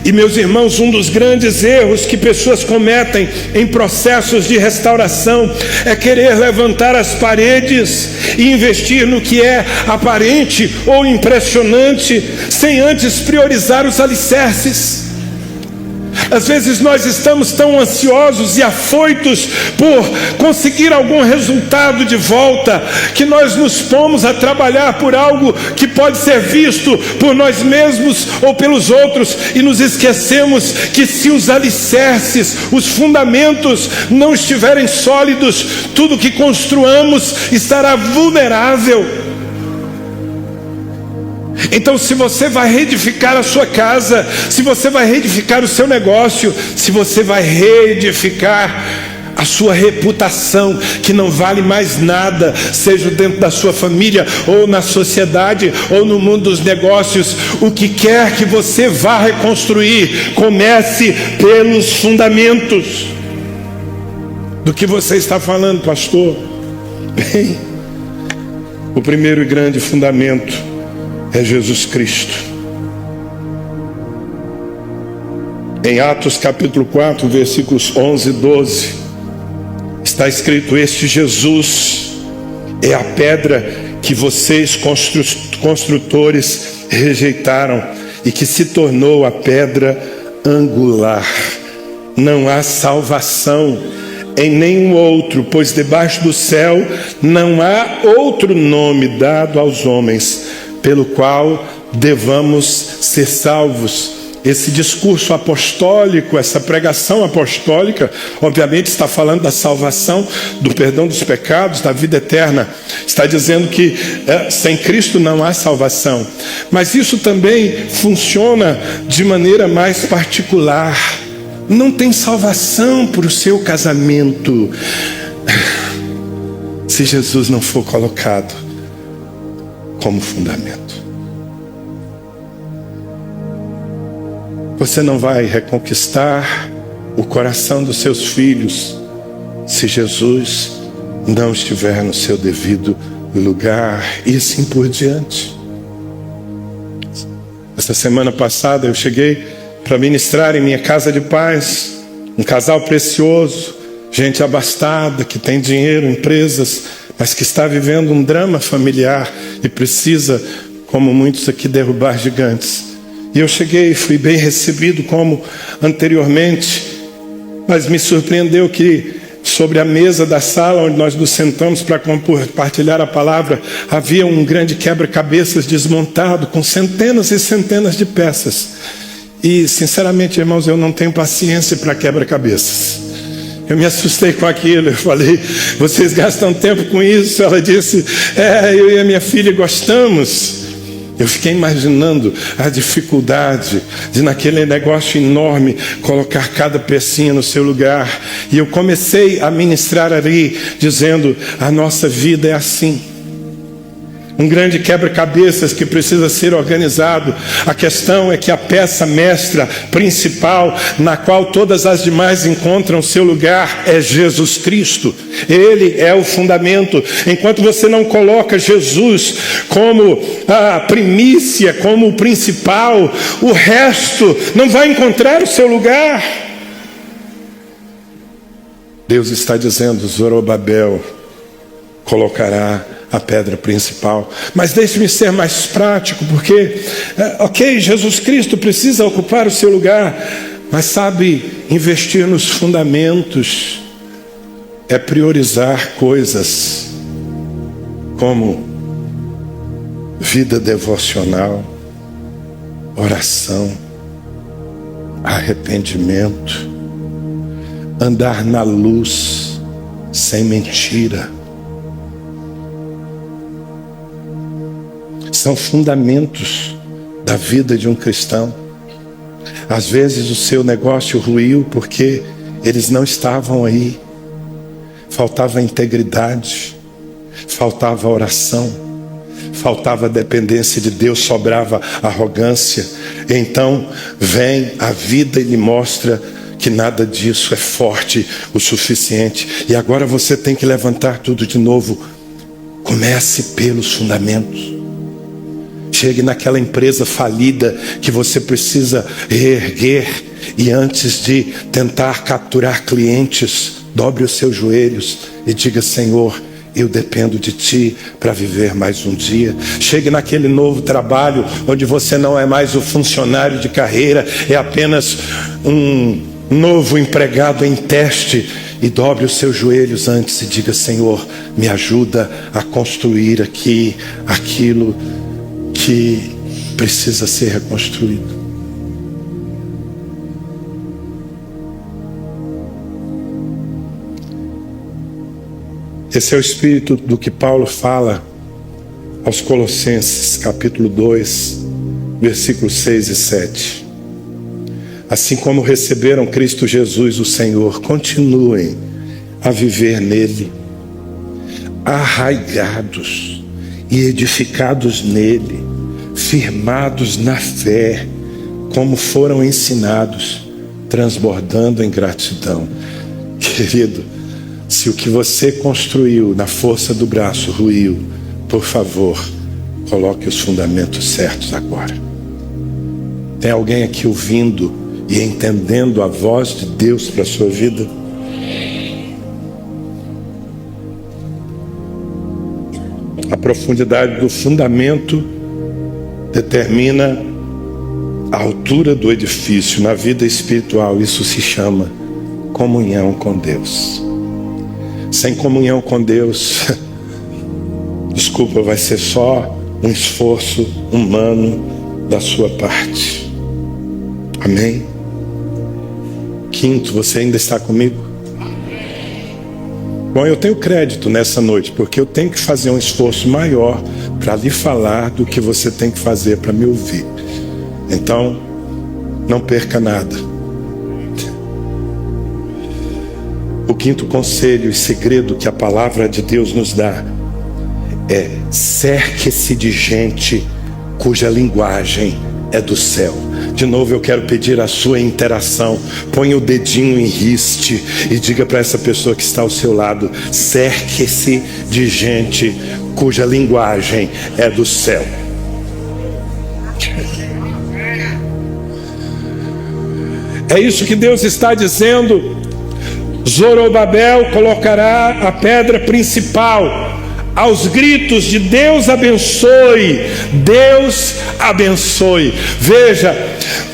E meus irmãos, um dos grandes erros que pessoas cometem em processos de restauração é querer levantar as paredes e investir no que é aparente ou impressionante, sem antes priorizar os alicerces. Às vezes nós estamos tão ansiosos e afoitos por conseguir algum resultado de volta, que nós nos pomos a trabalhar por algo que pode ser visto por nós mesmos ou pelos outros, e nos esquecemos que se os alicerces, os fundamentos não estiverem sólidos, tudo que construamos estará vulnerável. Então, se você vai reedificar a sua casa, se você vai reedificar o seu negócio, se você vai reedificar a sua reputação, que não vale mais nada, seja dentro da sua família, ou na sociedade, ou no mundo dos negócios, o que quer que você vá reconstruir, comece pelos fundamentos. Do que você está falando, pastor? Bem, o primeiro e grande fundamento é Jesus Cristo. Em Atos capítulo 4, versículos 11 e 12, está escrito: este Jesus é a pedra que vocês construtores rejeitaram e que se tornou a pedra angular. Não há salvação em nenhum outro, pois debaixo do céu não há outro nome dado aos homens pelo qual devamos ser salvos. Esse discurso apostólico, essa pregação apostólica, obviamente está falando da salvação, do perdão dos pecados, da vida eterna. Está dizendo que sem Cristo não há salvação. Mas isso também funciona de maneira mais particular. Não tem salvação para o seu casamento se Jesus não for colocado como fundamento. Você não vai reconquistar o coração dos seus filhos se Jesus não estiver no seu devido lugar, e assim por diante. Essa semana passada eu cheguei para ministrar em minha casa de paz, um casal precioso, gente abastada, que tem dinheiro, empresas, mas que está vivendo um drama familiar e precisa, como muitos aqui, derrubar gigantes. E eu cheguei e fui bem recebido como anteriormente, mas me surpreendeu que sobre a mesa da sala onde nós nos sentamos para compartilhar a palavra, havia um grande quebra-cabeças desmontado com centenas e centenas de peças. E sinceramente, irmãos, eu não tenho paciência para quebra-cabeças. Eu me assustei com aquilo, eu falei, vocês gastam tempo com isso? Ela disse, eu e a minha filha gostamos. Eu fiquei imaginando a dificuldade de naquele negócio enorme colocar cada pecinha no seu lugar. E eu comecei a ministrar ali, dizendo, a nossa vida é assim. Um grande quebra-cabeças que precisa ser organizado. A questão é que a peça mestra principal, na qual todas as demais encontram seu lugar, é Jesus Cristo. Ele é o fundamento. Enquanto você não coloca Jesus como a primícia, como o principal, o resto não vai encontrar o seu lugar. Deus está dizendo, Zorobabel colocará a pedra principal. Mas deixe-me ser mais prático, porque, Jesus Cristo precisa ocupar o seu lugar, mas sabe, investir nos fundamentos é priorizar coisas como vida devocional, oração, arrependimento, andar na luz, sem mentira. São fundamentos da vida de um cristão. Às vezes o seu negócio ruiu porque eles não estavam aí. Faltava integridade, faltava oração, faltava dependência de Deus, sobrava arrogância. Então vem a vida e lhe mostra que nada disso é forte o suficiente. E agora você tem que levantar tudo de novo. Comece pelos fundamentos. Chegue naquela empresa falida que você precisa reerguer, e antes de tentar capturar clientes, dobre os seus joelhos e diga, Senhor, eu dependo de Ti para viver mais um dia. Chegue naquele novo trabalho onde você não é mais o funcionário de carreira, é apenas um novo empregado em teste, e dobre os seus joelhos antes e diga, Senhor, me ajuda a construir aqui aquilo que precisa ser reconstruído. Esse é o espírito do que Paulo fala aos Colossenses, capítulo 2, versículos 6 e 7. Assim como receberam Cristo Jesus, o Senhor, continuem a viver nele, arraigados e edificados nele, firmados na fé, como foram ensinados, transbordando em gratidão. Querido, se o que você construiu na força do braço ruiu, por favor, coloque os fundamentos certos agora. Tem alguém aqui ouvindo e entendendo a voz de Deus para a sua vida? A profundidade do fundamento determina a altura do edifício. Na vida espiritual, isso se chama comunhão com Deus. Sem comunhão com Deus, desculpa, vai ser só um esforço humano da sua parte. Amém? Quinto, você ainda está comigo? Bom, eu tenho crédito nessa noite, porque eu tenho que fazer um esforço maior para lhe falar do que você tem que fazer para me ouvir. Então, não perca nada. O quinto conselho e segredo que a palavra de Deus nos dá é: cerque-se de gente cuja linguagem é do céu. De novo eu quero pedir a sua interação. Põe o dedinho em riste e diga para essa pessoa que está ao seu lado: cerque-se de gente cuja linguagem é do céu. É isso que Deus está dizendo. Zorobabel colocará a pedra principal, aos gritos de Deus abençoe, Deus abençoe. Veja,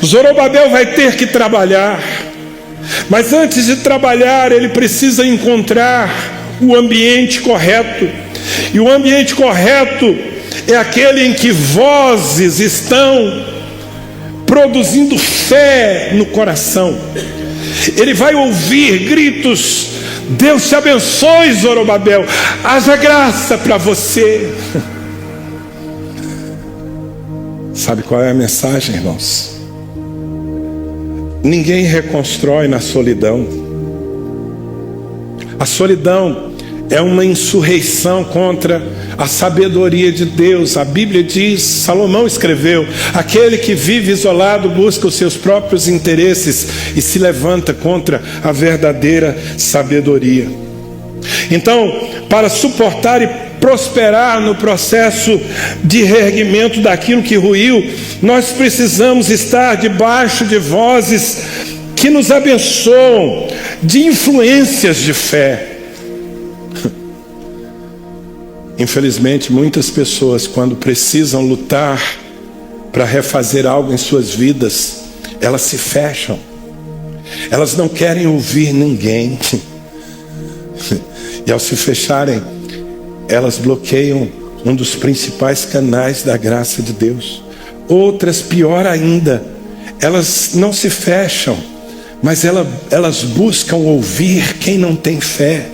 Zorobabel vai ter que trabalhar, mas antes de trabalhar ele precisa encontrar o ambiente correto. E o ambiente correto é aquele em que vozes estão produzindo fé no coração. Ele vai ouvir gritos: Deus te abençoe, Zorobabel, haja graça para você. Sabe qual é a mensagem, irmãos? Ninguém reconstrói na solidão. A solidão é uma insurreição contra a sabedoria de Deus. A Bíblia diz, Salomão escreveu: aquele que vive isolado busca os seus próprios interesses e se levanta contra a verdadeira sabedoria. Então, para suportar e prosperar no processo de reerguimento daquilo que ruiu, nós precisamos estar debaixo de vozes que nos abençoam, de influências de fé. Infelizmente, muitas pessoas, quando precisam lutar para refazer algo em suas vidas, elas se fecham. Elas não querem ouvir ninguém. E ao se fecharem, elas bloqueiam um dos principais canais da graça de Deus. Outras, pior ainda, elas não se fecham, mas elas buscam ouvir quem não tem fé,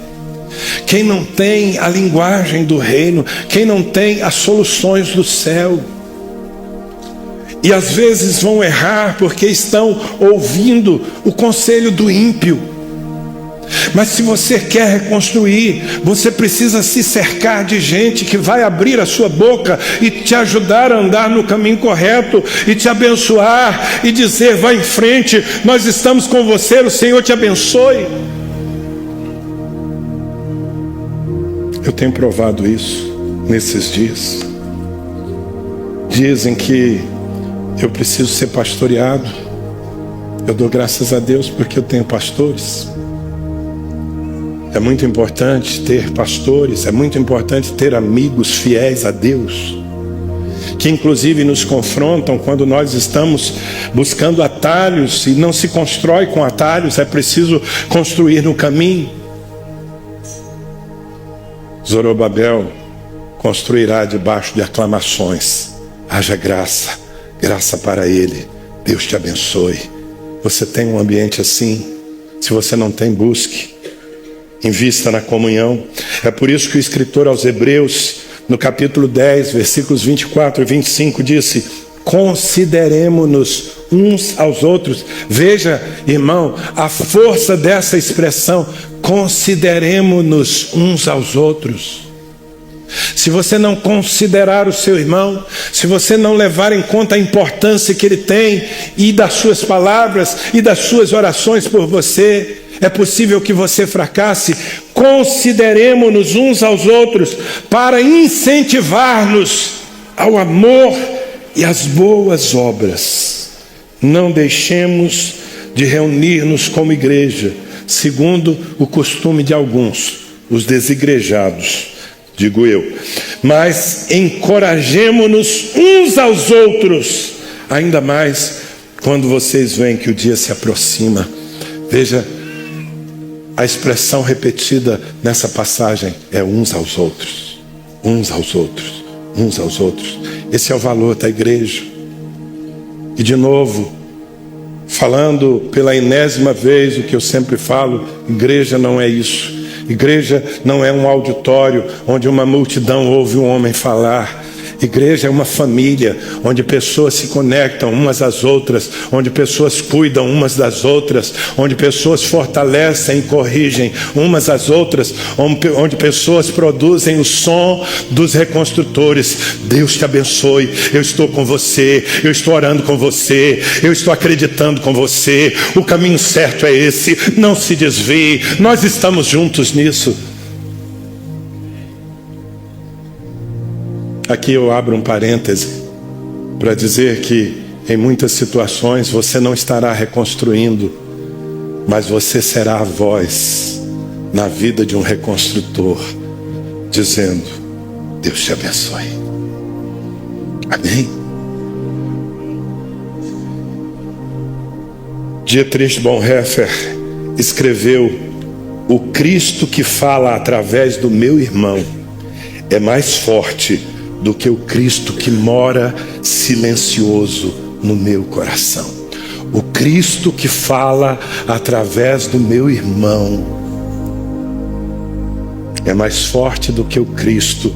quem não tem a linguagem do reino, quem não tem as soluções do céu. E às vezes vão errar porque estão ouvindo o conselho do ímpio. Mas se você quer reconstruir, você precisa se cercar de gente que vai abrir a sua boca e te ajudar a andar no caminho correto, e te abençoar, e dizer: vá em frente, nós estamos com você, o Senhor te abençoe. Eu tenho provado isso nesses dias. Dias em que eu preciso ser pastoreado. Eu dou graças a Deus porque eu tenho pastores. É muito importante ter pastores, é muito importante ter amigos fiéis a Deus, que inclusive nos confrontam quando nós estamos buscando atalhos, e não se constrói com atalhos, é preciso construir no caminho. Zorobabel construirá debaixo de aclamações: haja graça, graça para ele, Deus te abençoe. Você tem um ambiente assim? Se você não tem, busque. Invista na comunhão. É por isso que o escritor aos Hebreus, no capítulo 10, versículos 24 e 25, disse: consideremo-nos uns aos outros. Veja, irmão, a força dessa expressão: consideremo-nos uns aos outros. Se você não considerar o seu irmão, se você não levar em conta a importância que ele tem, e das suas palavras e das suas orações por você, é possível que você fracasse. Consideremo-nos uns aos outros para incentivar-nos ao amor e às boas obras. Não deixemos de reunir-nos como igreja, segundo o costume de alguns, os desigrejados, digo eu. Mas encorajemo-nos uns aos outros, ainda mais quando vocês veem que o dia se aproxima. Veja, a expressão repetida nessa passagem é uns aos outros, uns aos outros, uns aos outros. Esse é o valor da igreja. E de novo, falando pela enésima vez o que eu sempre falo: igreja não é isso. Igreja não é um auditório onde uma multidão ouve um homem falar. Igreja é uma família onde pessoas se conectam umas às outras, onde pessoas cuidam umas das outras, onde pessoas fortalecem e corrigem umas às outras, onde pessoas produzem o som dos reconstrutores. Deus te abençoe, eu estou com você, eu estou orando com você, eu estou acreditando com você, o caminho certo é esse, não se desvie, nós estamos juntos nisso. Aqui eu abro um parêntese para dizer que em muitas situações você não estará reconstruindo mas você será a voz na vida de um reconstrutor, dizendo: Deus te abençoe. Amém? Dietrich Bonhoeffer escreveu: o Cristo que fala através do meu irmão é mais forte do que o Cristo que mora silencioso no meu coração. O Cristo que fala através do meu irmão é mais forte do que o Cristo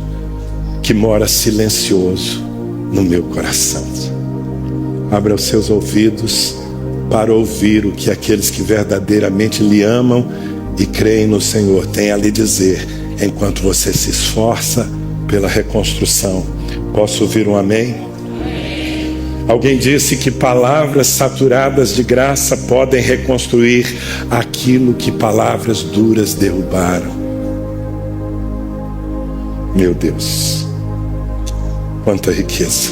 que mora silencioso no meu coração. Abra os seus ouvidos para ouvir o que aqueles que verdadeiramente lhe amam e creem no Senhor têm a lhe dizer, enquanto você se esforça pela reconstrução. Posso ouvir um amém? Alguém disse que palavras saturadas de graça podem reconstruir aquilo que palavras duras derrubaram. Meu Deus, quanta riqueza.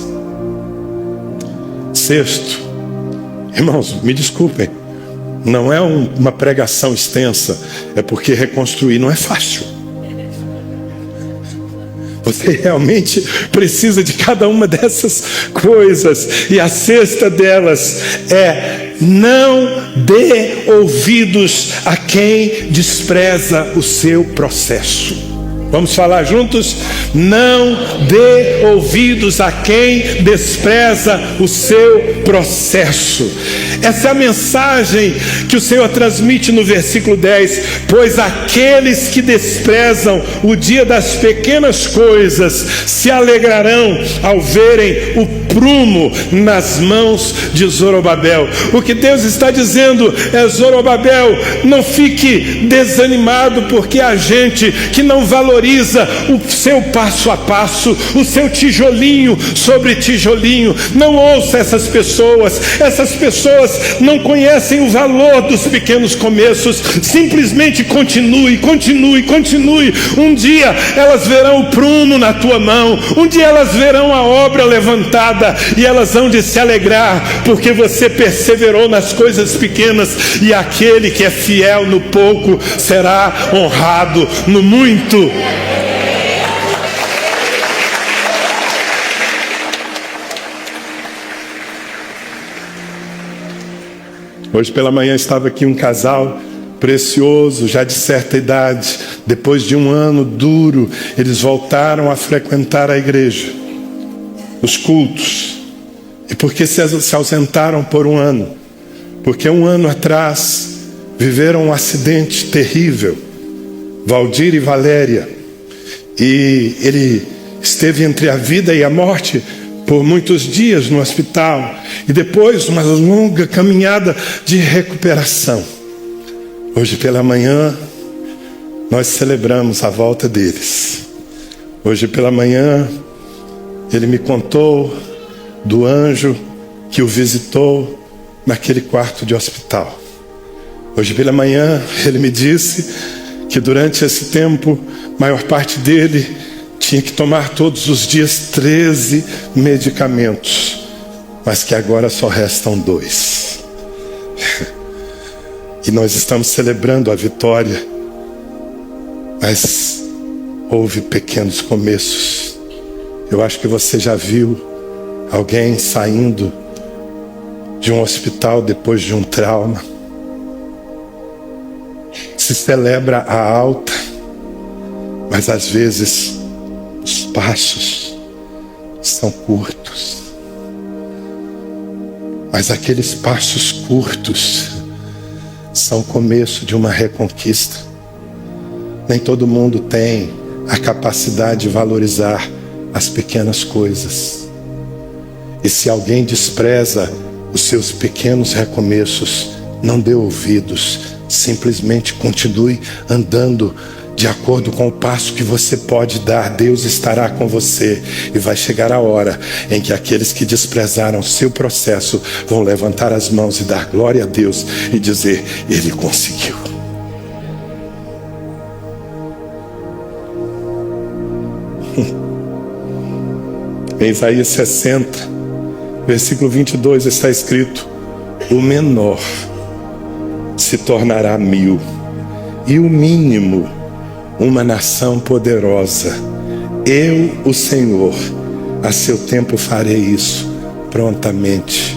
Sexto, irmãos, me desculpem, não é uma pregação extensa, é porque reconstruir não é fácil. Você realmente precisa de cada uma dessas coisas. E a sexta delas é: não dê ouvidos a quem despreza o seu processo. Vamos falar juntos? Não dê ouvidos a quem despreza o seu processo. Essa é a mensagem que o Senhor transmite no versículo 10. Pois aqueles que desprezam o dia das pequenas coisas se alegrarão ao verem o prumo nas mãos de Zorobabel. O que Deus está dizendo é: Zorobabel, não fique desanimado, porque a gente que não valoriza o seu passo a passo, o seu tijolinho sobre tijolinho. Não ouça essas pessoas não conhecem o valor dos pequenos começos. Simplesmente continue. Um dia elas verão o prumo na tua mão, um dia elas verão a obra levantada e elas hão de se alegrar, porque você perseverou nas coisas pequenas, e aquele que é fiel no pouco será honrado no muito. Hoje pela manhã estava aqui um casal precioso, já de certa idade. Depois de um ano duro, eles voltaram a frequentar a igreja, os cultos. E por que se ausentaram por um ano? Porque um ano atrás viveram um acidente terrível, Valdir e Valéria. E ele esteve entre a vida e a morte por muitos dias no hospital, e depois uma longa caminhada de recuperação. Hoje pela manhã nós celebramos a volta deles. Hoje pela manhã ele me contou do anjo que o visitou naquele quarto de hospital. Hoje pela manhã ele me disse que durante esse tempo, a maior parte dele tinha que tomar todos os dias 13 medicamentos, mas que agora só restam 2. E nós estamos celebrando a vitória, mas houve pequenos começos. Eu acho que você já viu alguém saindo de um hospital depois de um trauma. Se celebra a alta, mas às vezes os passos são curtos. Mas aqueles passos curtos são o começo de uma reconquista. Nem todo mundo tem a capacidade de valorizar as pequenas coisas. E se alguém despreza os seus pequenos recomeços, não dê ouvidos. Simplesmente continue andando de acordo com o passo que você pode dar. Deus estará com você, e vai chegar a hora em que aqueles que desprezaram seu processo vão levantar as mãos e dar glória a Deus e dizer: Ele conseguiu. Em Isaías 60, versículo 22 está escrito: o menor se tornará 1000, e o mínimo, uma nação poderosa. Eu, o Senhor, a seu tempo farei isso prontamente.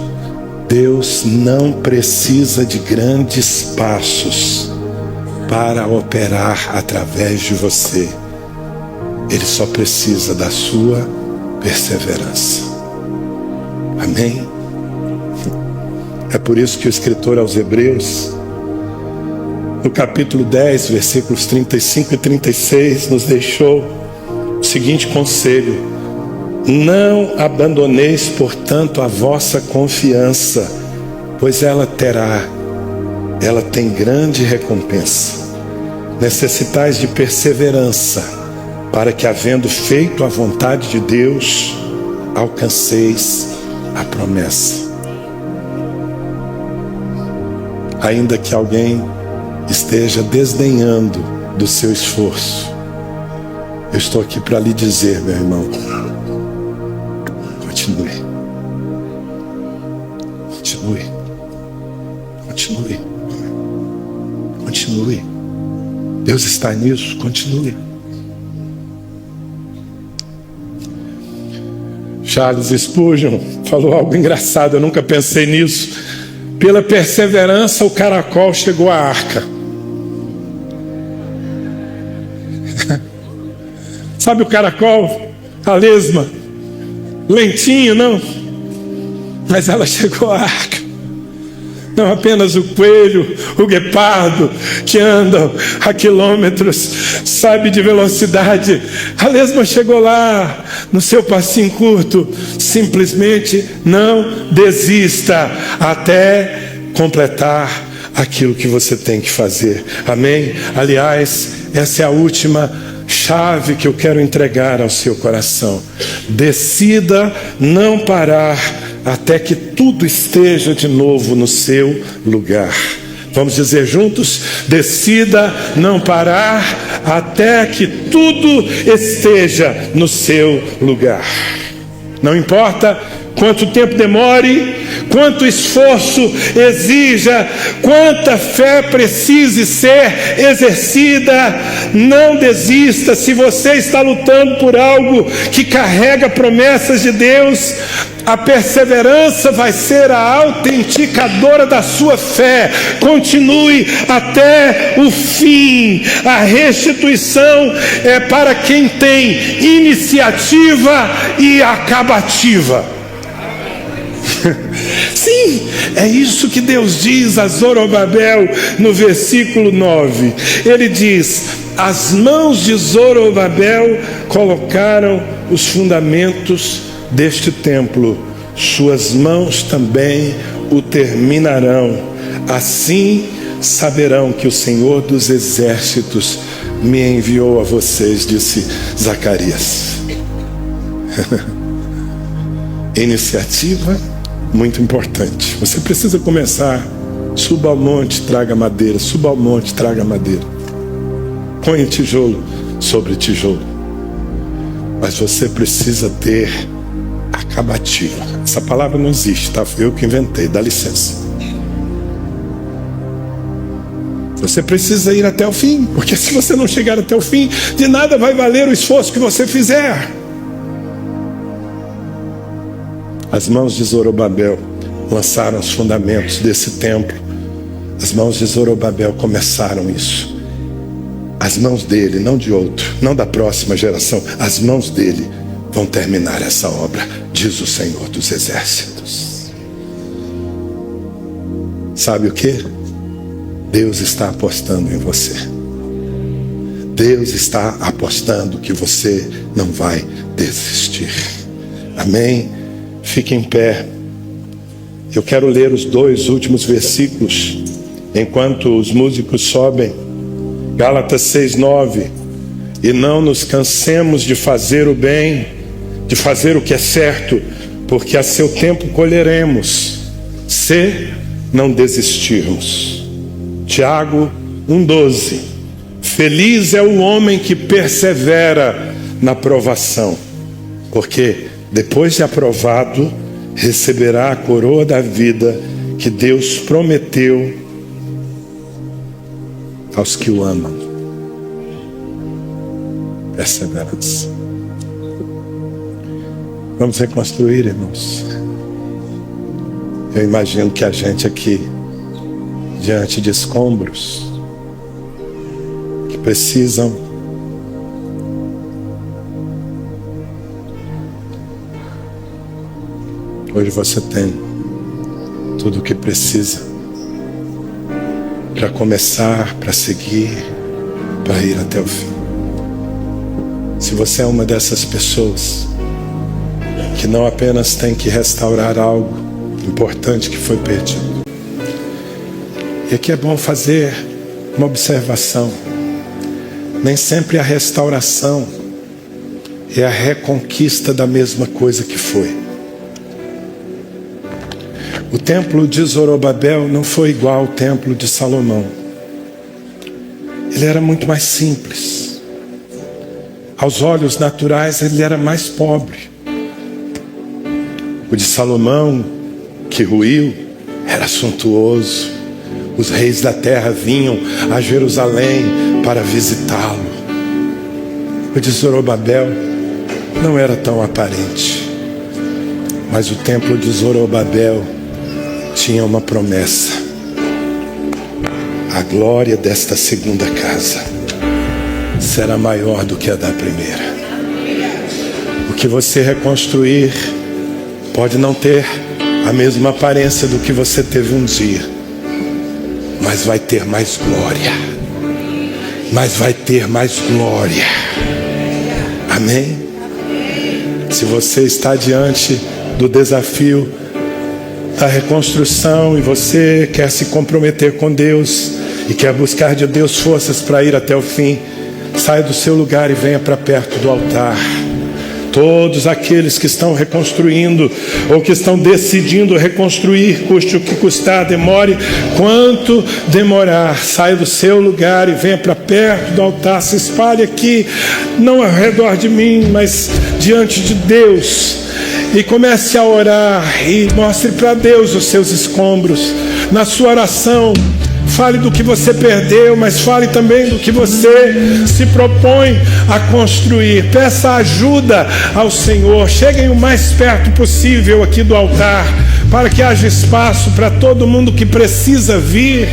Deus não precisa de grandes passos para operar através de você. Ele só precisa da sua perseverança. Amém? É por isso que o escritor aos Hebreus, no capítulo 10, versículos 35 e 36, nos deixou o seguinte conselho: não abandoneis, portanto, a vossa confiança, pois ela tem grande recompensa. Necessitais de perseverança, para que, havendo feito a vontade de Deus, alcanceis a promessa. Ainda que alguém esteja desdenhando do seu esforço, eu estou aqui para lhe dizer, meu irmão, continue. Continue. Continue. Continue. Deus está nisso, continue. Charles Spurgeon falou algo engraçado, eu nunca pensei nisso. Pela perseverança, o caracol chegou à arca. Sabe o caracol? A lesma. Lentinho, não? Mas ela chegou à arca. Não apenas o coelho, o guepardo, que andam a quilômetros, sabe, de velocidade. A lesma chegou lá, no seu passinho curto. Simplesmente não desista até completar aquilo que você tem que fazer. Amém? Aliás, essa é a última chave que eu quero entregar ao seu coração. Decida não parar até que tudo esteja de novo no seu lugar. Vamos dizer juntos? Decida não parar até que tudo esteja no seu lugar. Não importa quanto tempo demore, quanto esforço exija, quanta fé precise ser exercida, não desista. Se você está lutando por algo que carrega promessas de Deus, a perseverança vai ser a autenticadora da sua fé. Continue até o fim. A restituição é para quem tem iniciativa e acabativa. Sim, é isso que Deus diz a Zorobabel no versículo 9. Ele diz: as mãos de Zorobabel colocaram os fundamentos deste templo, suas mãos também o terminarão. Assim saberão que o Senhor dos Exércitos me enviou a vocês, disse Zacarias. Iniciativa muito importante. Você precisa começar. Suba ao monte, traga madeira. Suba ao monte, traga madeira. Ponha tijolo sobre tijolo. Mas você precisa ter acabativa. Essa palavra não existe, tá? Foi eu que inventei, dá licença. Você precisa ir até o fim, porque se você não chegar até o fim, de nada vai valer o esforço que você fizer. As mãos de Zorobabel lançaram os fundamentos desse templo. As mãos de Zorobabel começaram isso. As mãos dele, não de outro, não da próxima geração, as mãos dele vão terminar essa obra, diz o Senhor dos Exércitos. Sabe o que? Deus está apostando em você. Deus está apostando que você não vai desistir. Amém? Fique em pé. Eu quero ler os 2 últimos versículos enquanto os músicos sobem. Gálatas 6:9. E não nos cansemos de fazer o bem, de fazer o que é certo, porque a seu tempo colheremos, se não desistirmos. Tiago 1:12. Feliz é o homem que persevera na provação, porque depois de aprovado, receberá a coroa da vida que Deus prometeu aos que o amam. Perseverança. Vamos reconstruir, irmãos. Eu imagino que a gente aqui, diante de escombros que precisam hoje você tem tudo o que precisa para começar, para seguir, para ir até o fim. Se você é uma dessas pessoas que não apenas tem que restaurar algo importante que foi perdido. E aqui é bom fazer uma observação. Nem sempre a restauração é a reconquista da mesma coisa que foi. O templo de Zorobabel não foi igual ao templo de Salomão. Ele era muito mais simples. Aos olhos naturais ele era mais pobre. O de Salomão, que ruiu, era suntuoso. Os reis da terra vinham a Jerusalém para visitá-lo. O de Zorobabel não era tão aparente. Mas o templo de Zorobabel tinha uma promessa. A glória desta segunda casa será maior do que a da primeira. O que você reconstruir pode não ter a mesma aparência do que você teve um dia, mas vai ter mais glória. Mas vai ter mais glória. Amém? Se você está diante do desafio da reconstrução e você quer se comprometer com Deus e quer buscar de Deus forças para ir até o fim, saia do seu lugar e venha para perto do altar. Todos aqueles que estão reconstruindo ou que estão decidindo reconstruir, custe o que custar, demore quanto demorar, saia do seu lugar e venha para perto do altar. Se espalhe aqui, não ao redor de mim, mas diante de Deus, e comece a orar e mostre para Deus os seus escombros. Na sua oração, fale do que você perdeu, mas fale também do que você se propõe a construir. Peça ajuda ao Senhor. Cheguem o mais perto possível aqui do altar, para que haja espaço para todo mundo que precisa vir.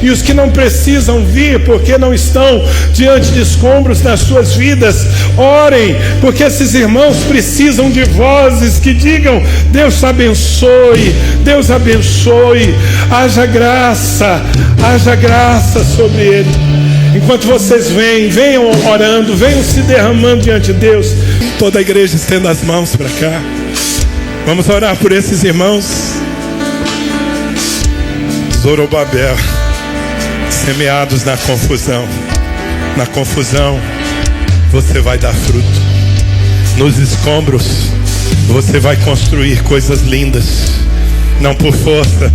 E os que não precisam vir, porque não estão diante de escombros nas suas vidas, orem, porque esses irmãos precisam de vozes que digam: Deus abençoe, Deus abençoe, haja graça sobre ele. Enquanto vocês venham orando, venham se derramando diante de Deus. Toda a igreja estenda as mãos para cá. Vamos orar por esses irmãos. Zorobabel, semeados na confusão. Na confusão você vai dar fruto. Nos escombros você vai construir coisas lindas. Não por força,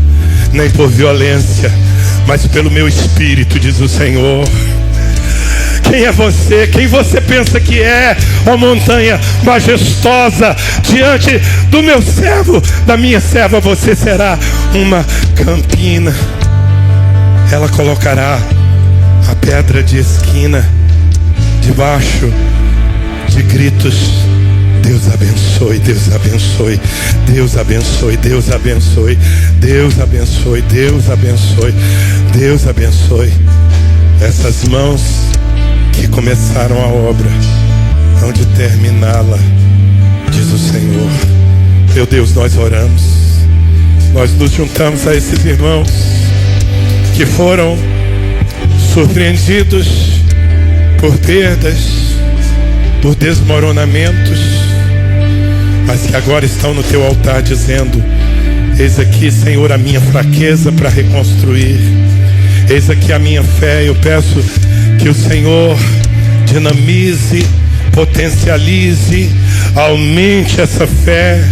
nem por violência, mas pelo meu espírito, diz o Senhor. Quem é você? Quem você pensa que é, ó montanha majestosa? Diante do meu servo, da minha serva, você será uma campina. Ela colocará a pedra de esquina debaixo de gritos: Deus abençoe, Deus abençoe, Deus abençoe, Deus abençoe, Deus abençoe, Deus abençoe, Deus abençoe. Essas mãos que começaram a obra hão de terminá-la, diz o Senhor. Meu Deus, nós oramos, nós nos juntamos a esses irmãos que foram surpreendidos por perdas, por desmoronamentos, mas que agora estão no teu altar dizendo: eis aqui, Senhor, a minha fraqueza para reconstruir, eis aqui a minha fé. Eu peço que o Senhor dinamize, potencialize, aumente essa fé,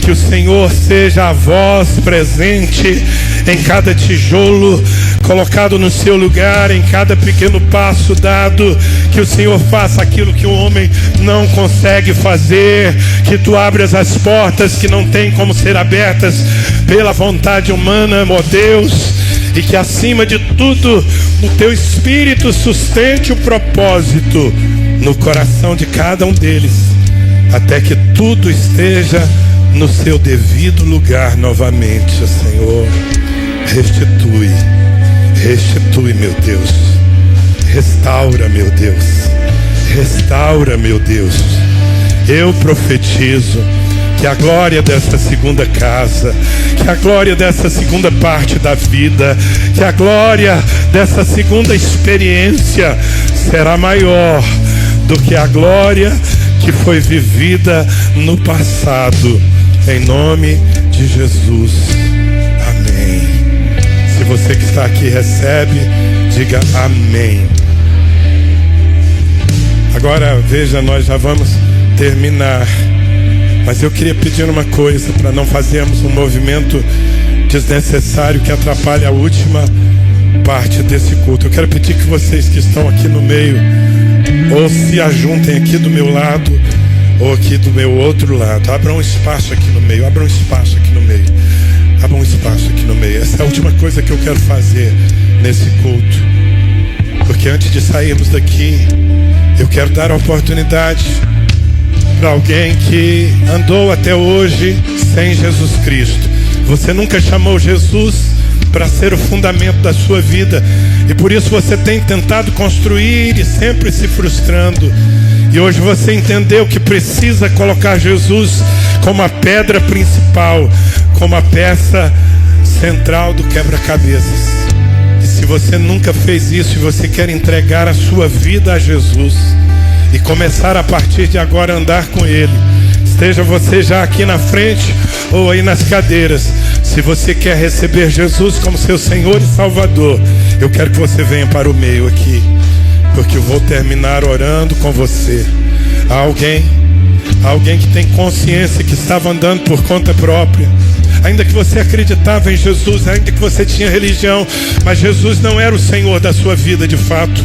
que o Senhor seja a voz presente em cada tijolo colocado no seu lugar, em cada pequeno passo dado. Que o Senhor faça aquilo que o homem não consegue fazer, que tu abras as portas que não tem como ser abertas pela vontade humana, ó Deus, e que acima de tudo o teu Espírito sustente o propósito no coração de cada um deles, até que tudo esteja no seu devido lugar novamente. Senhor, restitui, meu Deus, restaura, meu Deus, restaura, meu Deus. Eu profetizo que a glória dessa segunda casa, que a glória dessa segunda parte da vida, que a glória dessa segunda experiência será maior do que a glória que foi vivida no passado. Em nome de Jesus. Amém. Se você que está aqui recebe, diga amém. Agora veja, nós já vamos terminar, mas eu queria pedir uma coisa, para não fazermos um movimento desnecessário que atrapalhe a última parte desse culto. Eu quero pedir que vocês que estão aqui no meio, ou se ajuntem aqui do meu lado, ou aqui do meu outro lado. Abram um espaço aqui no meio, abram um espaço aqui no meio, abram um espaço aqui no meio. Essa é a última coisa que eu quero fazer nesse culto, porque antes de sairmos daqui, eu quero dar a oportunidade para alguém que andou até hoje sem Jesus Cristo. Você nunca chamou Jesus para ser o fundamento da sua vida, e por isso você tem tentado construir e sempre se frustrando. E hoje você entendeu que precisa colocar Jesus como a pedra principal, como a peça central do quebra-cabeças. E se você nunca fez isso e você quer entregar a sua vida a Jesus e começar a partir de agora a andar com Ele, esteja você já aqui na frente ou aí nas cadeiras, se você quer receber Jesus como seu Senhor e Salvador, eu quero que você venha para o meio aqui, porque eu vou terminar orando com você. Alguém que tem consciência que estava andando por conta própria, ainda que você acreditava em Jesus, ainda que você tinha religião, mas Jesus não era o Senhor da sua vida de fato.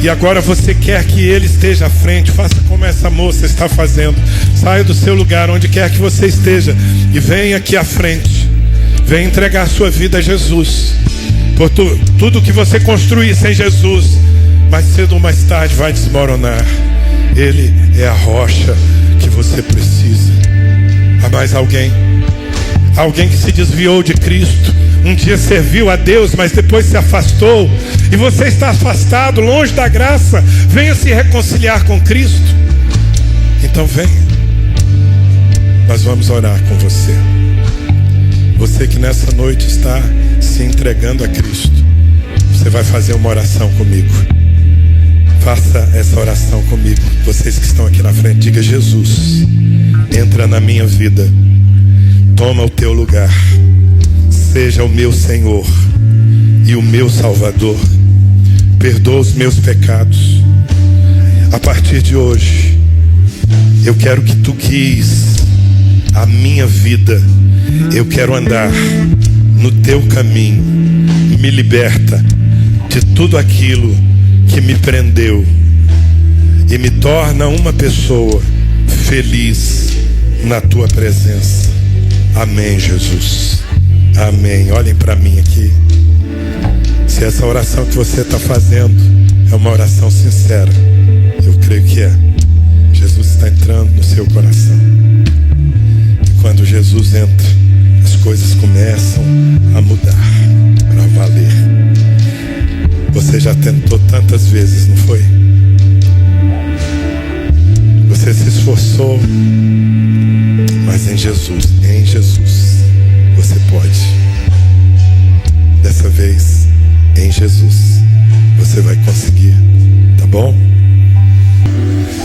E agora você quer que Ele esteja à frente. Faça como essa moça está fazendo. Saia do seu lugar, onde quer que você esteja, e venha aqui à frente. Venha entregar sua vida a Jesus. Por tudo que você construir sem Jesus, mais cedo ou mais tarde vai desmoronar. Ele é a rocha que você precisa. Há mais alguém? Alguém que se desviou de Cristo. Um dia serviu a Deus, mas depois se afastou. E você está afastado, longe da graça. Venha se reconciliar com Cristo. Então venha. Nós vamos orar com você. Você que nessa noite está se entregando a Cristo, você vai fazer uma oração comigo. Faça essa oração comigo. Vocês que estão aqui na frente, diga: Jesus, entra na minha vida. Toma o teu lugar. Seja o meu Senhor e o meu Salvador. Perdoa os meus pecados. A partir de hoje, eu quero que tu guies a minha vida. Eu quero andar no teu caminho. Me liberta de tudo aquilo que me prendeu e me torna uma pessoa feliz na tua presença. Amém, Jesus. Amém. Olhem para mim aqui. Se essa oração que você está fazendo é uma oração sincera, eu creio que é. Jesus está entrando no seu coração. E quando Jesus entra, as coisas começam a mudar para valer. Você já tentou tantas vezes, não foi? Você se esforçou, mas em Jesus, você pode. Dessa vez, em Jesus, você vai conseguir, tá bom?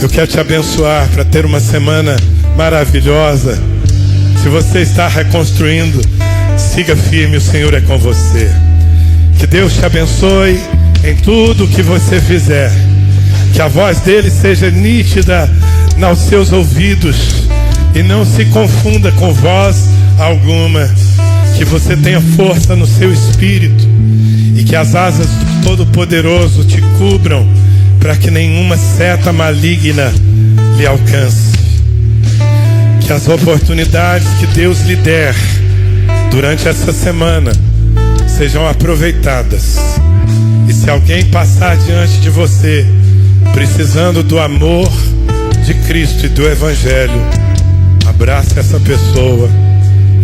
Eu quero te abençoar para ter uma semana maravilhosa. Se você está reconstruindo, siga firme, o Senhor é com você. Que Deus te abençoe em tudo que você fizer. Que a voz dele seja nítida aos seus ouvidos e não se confunda com voz alguma. Que você tenha força no seu espírito e que as asas do Todo-Poderoso te cubram para que nenhuma seta maligna lhe alcance. Que as oportunidades que Deus lhe der durante essa semana sejam aproveitadas. E se alguém passar diante de você, precisando do amor de Cristo e do Evangelho, abrace essa pessoa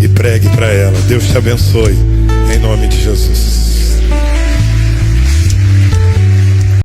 e pregue para ela. Deus te abençoe, em nome de Jesus.